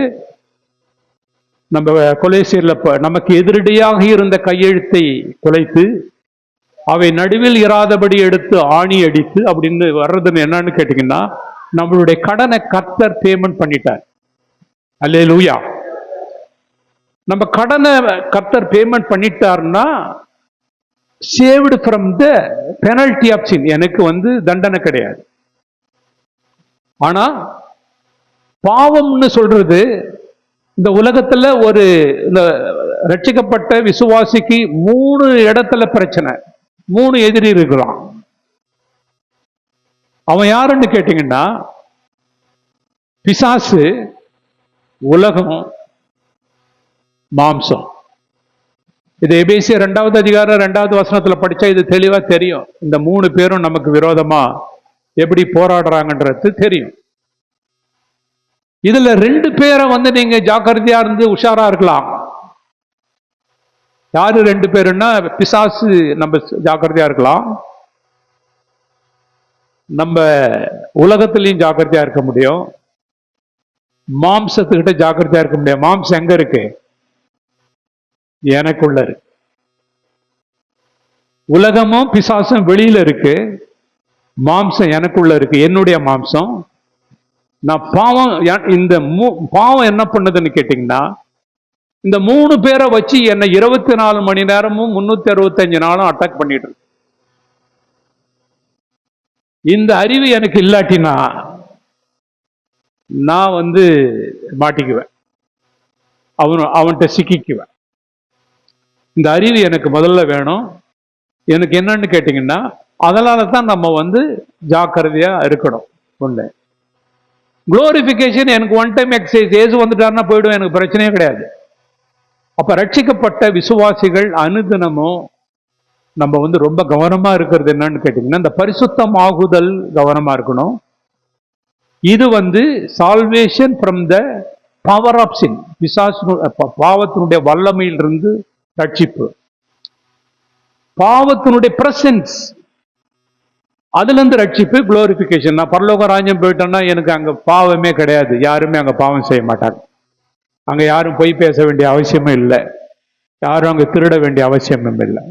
நம்ம கொலேசியர்ல நமக்கு எதிரடியாக இருந்த கையெழுத்தை குலைத்து அவை நடுவில் இராதபடி எடுத்து ஆணி அடித்து அப்படின்னு வர்றதுன்னு என்னன்னு கேட்டீங்கன்னா, நம்மளுடைய கடனை கர்த்தர் பேமெண்ட் பண்ணிட்டார். அல்லேலூயா. நம்ம கடனை கர்த்தர் பேமெண்ட் பண்ணிட்டார்னா saved from the penalty of sin. எனக்கு தண்டனை கிடையாது. ஆனா பாவம்னு சொல்றது இந்த உலகத்துல ஒரு ரட்சிக்கப்பட்ட விசுவாசிக்கு 3 இடத்துல பிரச்சனை, 3 எதிரி இருக்கிறான். அவன் யாருன்னு கேட்டீங்கன்னா, பிசாசு, உலகம், மாம்சம். இது எபேசியர் 2வது அதிகாரம் 2வது வசனத்துல படிச்சா இது தெளிவா தெரியும். இந்த 3 பேரும் நமக்கு விரோதமா எப்படி போராடுறாங்கன்றது தெரியும். இதுல 2 பேரை நீங்க ஜாக்கிரதையா இருந்து உஷாரா இருக்கலாம். யாரு 2 பேருன்னா, பிசாசு நம்ம ஜாக்கிரதையா இருக்கலாம், நம்ம உலகத்திலையும் ஜாக்கிரதையா இருக்க முடியும், மாம்சத்துக்கிட்ட ஜாக்கிரதையா இருக்க முடியும். மாம்சம் எங்க இருக்கு? எனக்குள்ள இருக்கு. உலகமும் பிசாசும் வெளியில இருக்கு, மாம்சம் எனக்குள்ள இருக்கு. என்னுடைய மாம்சம் நான் பாவம் இந்த பாவம் என்ன பண்ணுதுன்னு கேட்டீங்கன்னா, இந்த 3 பேரை வச்சு என்னை 24 மணி நேரமும் 365 நாளும் அட்டாக் பண்ணிட்டு இருக்கு. இந்த அறிவு எனக்கு இல்லாட்டினா நான் மாட்டிக்குவேன், அவன்கிட்ட சிக்கிக்குவேன். இந்த அறிவு எனக்கு முதல்ல வேணும். எனக்கு என்னன்னு கேட்டீங்கன்னா, அதனால தான் நம்ம ஜாக்கிரதையா இருக்கணும். ஒண்ணு குளோரிபிகேஷன், எனக்கு ஒன் டைம் எக்ஸசைஸ், ஏசு வந்துட்டாருன்னா போயிடுவேன், எனக்கு பிரச்சனையே கிடையாது. அப்ப ரட்சிக்கப்பட்ட விசுவாசிகள் அனுதினமும் நம்ம ரொம்ப கவனமா இருக்கிறது என்னன்னு கேட்டீங்கன்னா, இந்த பரிசுத்தம் ஆகுதல் கவனமா இருக்கணும். இது salvation from the power of sin, பாவத்தினுடைய வல்லமையிலிருந்து ரட்சிப்பு. பாவத்தினுடைய பிரசன்ஸ், அதுல இருந்து ரட்சிப்பு, குளோரிபிகேஷன். நான் பரலோக ராஜ்யம் போயிட்டேன்னா எனக்கு அங்க பாவமே கிடையாது, யாருமே அங்க பாவம் செய்ய மாட்டாங்க. அங்க யாரும் பொய் பேச வேண்டிய அவசியமும் இல்லை, யாரும் அங்க திருட வேண்டிய அவசியமும் இல்லை,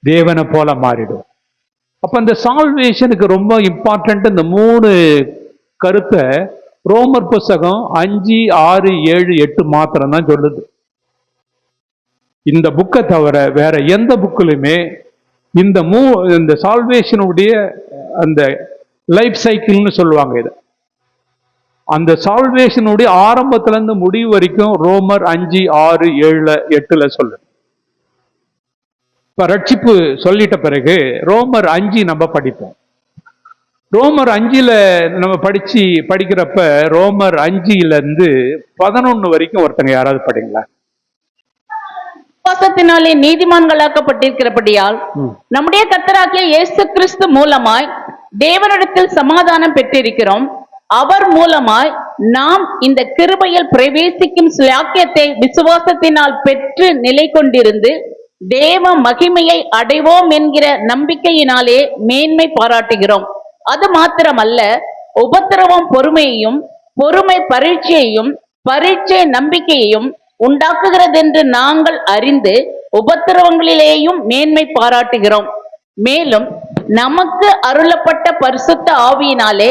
தேவனை போல மாறிடும். அப்ப இந்த சால்வேஷனுக்கு ரொம்ப இம்பார்ட்டன்ட் இந்த 3 கருத்தை ரோமர் புஸ்தகம் 5, 6, 7, 8 மாத்திரம் தான் சொல்லுது. இந்த புக்கை தவிர வேற எந்த புக்கிலுமே இந்த சால்வேஷனுடைய அந்த லைஃப் சைக்கிள்னு சொல்லுவாங்க. இதை அந்த சால்வேஷனுடைய ஆரம்பத்துல இருந்து முடிவு வரைக்கும் ரோமர் 5, 6, 7, 8 சொல்லு. இப்ப ரட்சிப்பு சொல்லிட்ட பிறகு ரோமர் 5 நம்ம படிப்போம். ரோமர் 5 நம்ம படிக்கிறப்ப ரோமர் 5 இருந்து 11 வரைக்கும் ஒருத்தங்க யாராவது படிங்களா? விசுவாசத்தினாலே நீதிமான்களாக்கப்பட்டிருக்கிறபடியால் நம்முடைய கர்த்தராகிய இயேசு கிறிஸ்து மூலமாய் தேவனிடத்தில் சமாதானம் பெற்றிருக்கிறோம். அவர் மூலமாய் நாம் இந்த கிருபையில் பிரவேசிக்கும் ஸ்லாக்கியத்தை விசுவாசத்தினால் பெற்று நிலை கொண்டிருந்து தேவ மகிமையை அடைவோம் என்கிற நம்பிக்கையினாலே மேன்மை பாராட்டுகிறோம். அது மாத்திரமல்ல, உபத்திரவம் பொறுமையையும், பொறுமை பரீட்சையையும், பரீட்சை நம்பிக்கையையும் உண்டாக்குகிறது என்று நாங்கள் அறிந்து உபத்திரவங்களிலேயும் மேன்மை பாராட்டுகிறோம். மேலும் நமக்கு அருளப்பட்ட பரிசுத்த ஆவியினாலே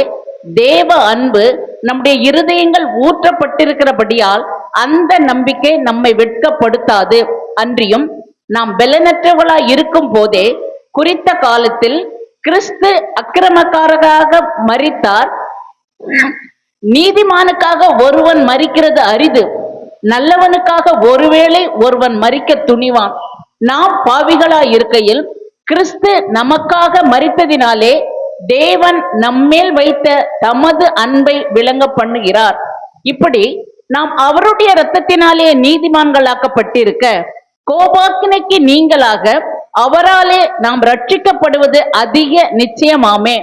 தேவ அன்பு நம்முடைய இருதயங்கள் ஊற்றப்பட்டிருக்கிறபடியால் அந்த நம்பிக்கை நம்மை வெட்கப்படுத்தாது. அன்றியும் நாம் பலனற்றவர்களாய் இருக்கும் போதே குறித்த காலத்தில் கிறிஸ்து அக்கிரமக்காரராக மரித்தார். நீதிமானுக்காக ஒருவன் மரிக்கிறது அரிது, நல்லவனுக்காக ஒருவேளை ஒருவன் மரிக்க துணிவான். நாம் பாவிகளாய் இருக்கையில் கிறிஸ்து நமக்காக மரித்ததினாலே தேவன் நம்மேல் வைத்த தமது அன்பை விளங்க பண்ணுகிறார். இப்படி நாம் அவருடைய இரத்தத்தினாலே நீதிமான்களாக்கப்பட்டிருக்க கோபாக்கினைக்கு நீங்களாக அவராலே நாம் ரட்சிக்கப்படுவது அதிக நிச்சயமாமே.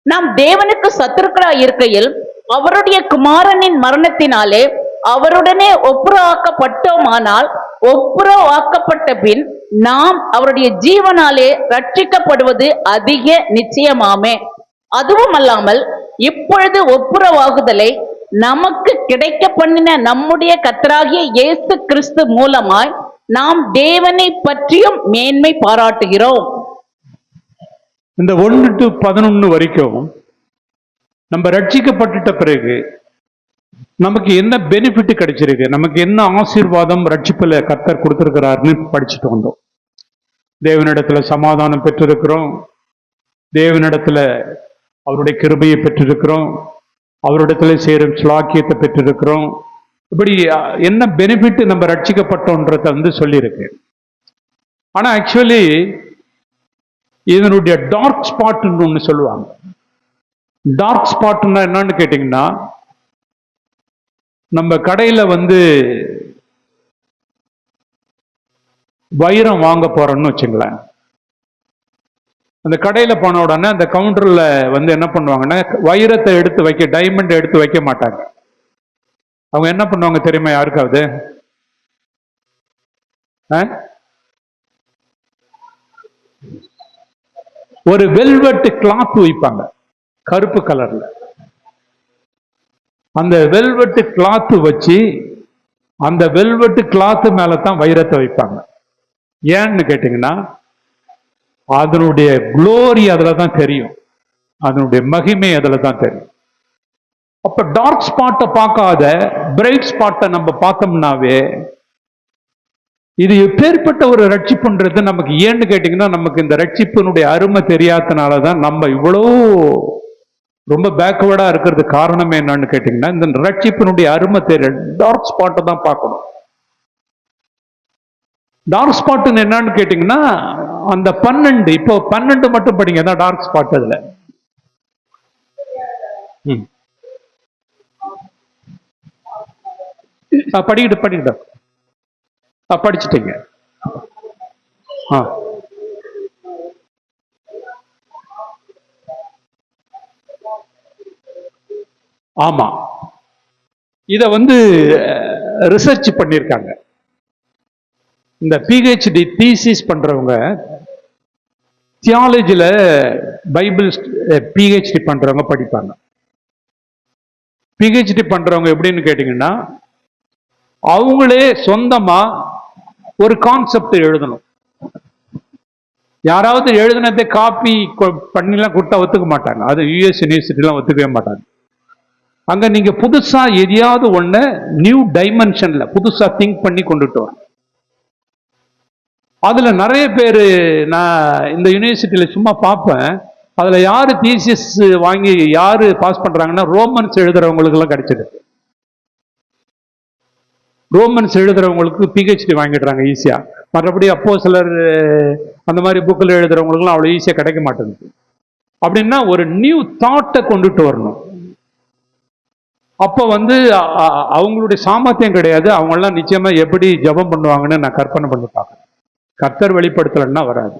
நாம் தேவனுக்கு சத்துருக்களாய் இருக்கையில் அவருடைய குமாரனின் மரணத்தினாலே அவருடனே ஒப்புரவாக்கப்பட்டோமானால், ஒப்புரவாக்கப்பட்ட பின் நாம் அவருடைய ஜீவனாலே ரட்சிக்கப்படுவது அதிக நிச்சயமாமே. அதுவும் அல்லாமல் இப்பொழுது ஒப்புரவாகுதலை நமக்கு கிடைக்க பண்ணின நம்முடைய கர்த்தராகிய இயேசு கிறிஸ்து மூலமாய் நாம் தேவனை பற்றியும் மேன்மை பாராட்டுகிறோம். இந்த 1 to 11 வரைக்கும் நம்ம ரட்சிக்கப்பட்டுட்ட பிறகு நமக்கு என்ன பெனிஃபிட் கிடைச்சிருக்கு, நமக்கு என்ன ஆசீர்வாதம் ரட்சிப்புல கர்த்தர் கொடுத்திருக்கிறாருன்னு படிச்சுட்டு வந்தோம். தேவனிடத்துல சமாதானம் பெற்றிருக்கிறோம், தேவனிடத்துல அவருடைய கிருபையை பெற்றிருக்கிறோம், அவரிடத்துல சேரும் ஸ்லாக்கியத்தை பெற்றிருக்கிறோம். இப்படி என்ன பெனிஃபிட் நம்ம ரட்சிக்கப்பட்டோன்றத சொல்லியிருக்கு. ஆனா ஆக்சுவலி இதனுடைய டார்க் ஸ்பாட்னு ஒண்ணு சொல்லுவாங்க. டார்க் ஸ்பாட்னா என்னன்னு கேட்டீங்கன்னா, நம்ம கடையில வைரம் வாங்க போறோம்னு வச்சுங்களேன். அந்த கடையில போன உடனே அந்த கவுண்டர்ல என்ன பண்ணுவாங்கன்னா, வைரத்தை எடுத்து வைக்க, டைமண்ட் எடுத்து வைக்க மாட்டாங்க. அவங்க என்ன பண்ணுவாங்க தெரியுமா யாருக்காவது? ஒரு வெல்வெட் கிளாத் வைப்பாங்க கருப்பு கலர்ல. அந்த வெல்வெட் கிளாத் வச்சு அந்த வெல்வெட் கிளாத் மேலதான் வைரத்தை வைப்பாங்க. ஏன்னு கேட்டீங்கன்னா, அதனுடைய குளோரி அதுல தான் தெரியும், அதனுடைய மகிமை அதுல தான் தெரியும். அப்ப டார்க் ஸ்பாட்டை பார்க்காத பிரைட் ஸ்பாட்டை நம்ம பார்த்தோம்னாவே இது எப்பேற்பட்ட ஒரு ரட்சிப்புன்றது நமக்கு ஏன்னு கேட்டீங்கன்னா, நமக்கு இந்த ரட்சிப்பினுடைய அருமை தெரியாதனாலதான் நம்ம இவ்வளோ ரொம்ப பேக்வேர்டா இருக்கிறது காரணமே என்னன்னு கேட்டீங்கன்னா, இந்த ரட்சிப்பினுடைய அருமை தெரிய டார்க் ஸ்பாட்டை தான் பார்க்கணும். டார்க் ஸ்பாட் என்னன்னு கேட்டீங்கன்னா, அந்த 12 இப்போ 12 மட்டும் படிங்க, தான் டார்க் ஸ்பாட். அதுல படிக்கிட்டு படிச்சுட்டீங்க. ஆமா, இத ரிசர்ச் பண்ணிருக்காங்க. இந்த பிஹெச்டி தீசிஸ் பண்றவங்க, தியாலஜில பைபிள் பிஹெச்டி பண்றவங்க படிப்பாங்க. பிஹெச்டி பண்றவங்க எப்படின்னு கேட்டீங்கன்னா, அவங்களே சொந்தமா ஒரு கான்செப்ட் எழுதணும். யாராவது எழுதினதை காப்பி பண்ணிலாம் கொடுத்தா ஒத்துக்க மாட்டாங்க. அது யுஎஸ் யூனிவர்சிட்டிலாம் ஒத்துக்கவே மாட்டாங்க. அங்க நீங்க புதுசா எதையாவது ஒண்ணு நியூ டைமென்ஷன்ல புதுசா திங்க் பண்ணி கொண்டுட்டு வர. அதுல நிறைய பேர் நான் இந்த யூனிவர்சிட்டியில சும்மா பார்ப்பேன். அதுல யாரு தீசிஸ் வாங்கி யாரு பாஸ் பண்றாங்கன்னா, ரோமன்ஸ் எழுதுறவங்களுக்கு எல்லாம் கிடைச்சது. ரோமன்ஸ் எழுதுறவங்களுக்கு பிஹெச்டி வாங்கிடுறாங்க ஈஸியா. மற்றபடி அப்போ சிலர் அந்த மாதிரி புக்கில் எழுதுறவங்களுக்குலாம் அவ்வளோ ஈஸியாக கிடைக்க மாட்டேங்குது. அப்படின்னா ஒரு நியூ தாட்டை கொண்டுட்டு வரணும். அப்போ அவங்களுடைய சாமர்த்தியம் கிடையாது. அவங்கெல்லாம் நிச்சயமா எப்படி ஜபம் பண்ணுவாங்கன்னு நான் கற்பனை பண்ணி பார்க்குறேன். கர்த்தர் வெளிப்படுத்தலைன்னா வராது.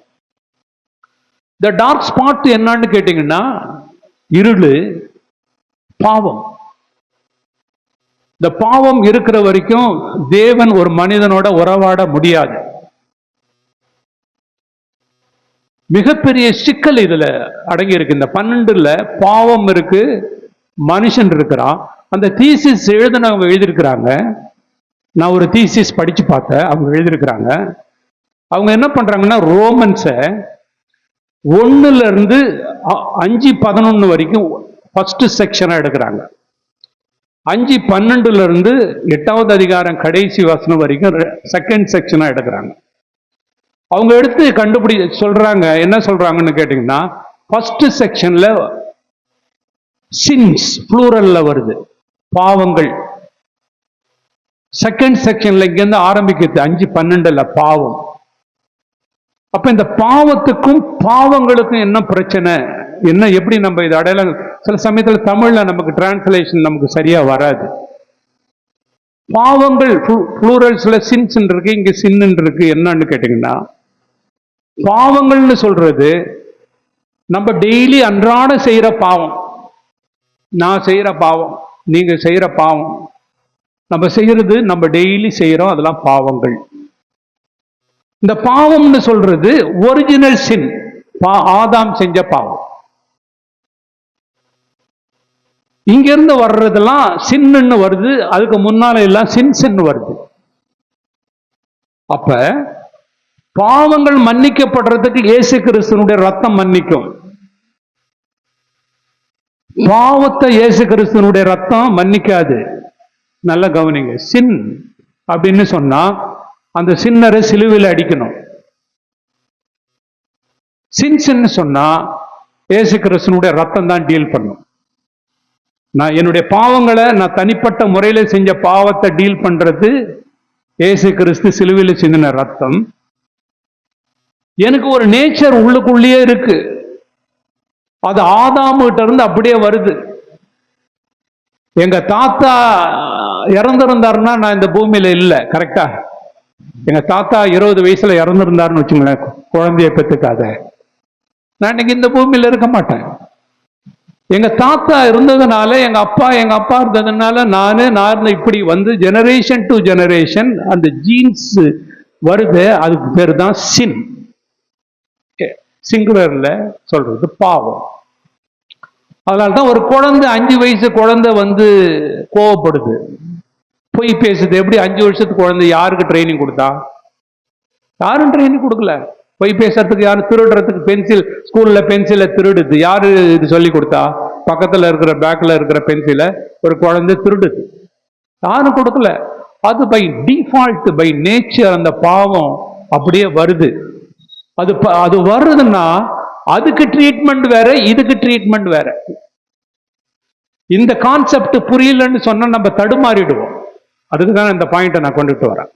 இந்த டார்க் ஸ்பாட் என்னன்னு கேட்டீங்கன்னா, இருளு, பாவம். இந்த பாவம் இருக்கிற வரைக்கும் தேவன் ஒரு மனிதனோட உறவாட முடியாது. மிகப்பெரிய சிக்கல் இதுல அடங்கி இருக்கு. இந்த 12ல பாவம் இருக்கு, மனுஷன் இருக்கிறான். அந்த தீசிஸ் எழுதினவங்க எழுதியிருக்கிறாங்க. நான் ஒரு தீசிஸ் படிச்சு பார்த்தேன், அவங்க எழுதியிருக்கிறாங்க. அவங்க என்ன பண்றாங்கன்னா, ரோமன்ஸ 1ல இருந்து 5:11 வரைக்கும் ஃபர்ஸ்ட் செக்ஷனா எடுக்கிறாங்க. 5:12 இருந்து 8வது அதிகாரம் கடைசி வசனம் வரைக்கும் செகண்ட் செக்ஷனா எடுக்கிறாங்க. அவங்க எடுத்து சொல்றாங்க. என்ன சொல்றாங்கன்னு கேட்டீங்கன்னா, ஃபர்ஸ்ட் செக்ஷன்ல சின்ஸ் ப்ளூரல்ல வருது, பாவங்கள். செகண்ட் செக்ஷன்ல இங்க ஆரம்பிக்குது 5:12 பாவம். அப்ப இந்த பாவத்துக்கும் பாவங்களுக்கும் என்ன பிரச்சனை, என்ன எப்படி நம்ம இதை அடையாளம்? சில சமயத்துல தமிழ்ல நமக்கு டிரான்ஸ்லேஷன் நமக்கு சரியா வராது. பாவங்கள் ப்ளூரல்ஸ்ல சின்ஸ் இருக்கு, இங்க சின்னு இருக்கு. என்னன்னு கேட்டீங்கன்னா, பாவங்கள்னு சொல்றது நம்ம டெய்லி அன்றாட செய்யற பாவம். நான் செய்யற பாவம், நீங்க செய்யற பாவம், நம்ம செய்யறது, நம்ம டெய்லி செய்யறோம், அதெல்லாம் பாவங்கள். இந்த பாவம்னு சொல்றது ஒரிஜினல் சின், ஆதாம் செஞ்ச பாவம். இங்க இருந்து வர்றதெல்லாம் சின்னு வருது, அதுக்கு முன்னால எல்லாம் சின் வருது. அப்ப பாவங்கள் மன்னிக்கப்படுறதுக்கு இயேசு கிறிஸ்துனுடைய ரத்தம் மன்னிக்கும். பாவத்தை இயேசு கிறிஸ்துனுடைய ரத்தம் மன்னிக்காது. நல்ல கவனிங்க. சின் அப்படின்னு சொன்னா அந்த சின்னரை சிலுவையில் அடிக்கணும். சின்னு சொன்னா இயேசு கிறிஸ்துனுடைய ரத்தம் தான் டீல் பண்ணும். நான் என்னுடைய பாவங்களை, நான் தனிப்பட்ட முறையில செஞ்ச பாவத்தை டீல் பண்றது இயேசு கிறிஸ்து சிலுவையில் சிந்தின ரத்தம். எனக்கு ஒரு நேச்சர் உள்ளுக்குள்ளேயே இருக்கு, அது ஆதாமுகிட்ட இருந்து அப்படியே வருது. எங்க தாத்தா இறந்திருந்தாருன்னா நான் இந்த பூமியில இல்லை. கரெக்டா? எங்க தாத்தா 20 வயசுல இறந்திருந்தாருன்னு வச்சுங்களேன், குழந்தைய பெற்றுக்காத, நான் இன்னைக்கு இந்த பூமியில இருக்க மாட்டேன். எங்க தாத்தா இருந்ததுனால, எங்க அப்பா இருந்ததுனால நான் இப்படி ஜெனரேஷன் டு ஜெனரேஷன் அந்த ஜீன்ஸ் வருது. அதுக்கு பேர் தான் சின். சிங்குலர்ல சொல்றது பாவம். அதனால்தான் ஒரு குழந்தை, 5 வயசு குழந்தை கோவப்படுது, பொய் பேசுது. எப்படி 5 வருஷத்துக்கு குழந்தை யாருக்கு ட்ரைனிங் கொடுத்தா? யாரும் ட்ரைனிங் கொடுக்கல. பொய் பேசுறதுக்கு யாரும், திருடுறதுக்கு ஸ்கூல்ல பென்சிலை திருடுது, யாரு இது சொல்லி கொடுத்தா? பக்கத்துல இருக்கிற பேக்ல இருக்கிற பென்சிலை ஒரு குழந்தை திருடுது, யாரும் கொடுக்கல. அது பை டிஃபால்ட், பை நேச்சர் அந்த பாவம் அப்படியே வருது. அது வருதுன்னா அதுக்கு ட்ரீட்மெண்ட் வேற, இதுக்கு ட்ரீட்மெண்ட் வேற. இந்த கான்செப்ட் புரியலன்னு சொன்னா நம்ம தடுமாறிடுவோம். அதுக்கு தான் இந்த பாயிண்ட்டை நான் கொண்டுட்டு வரேன்.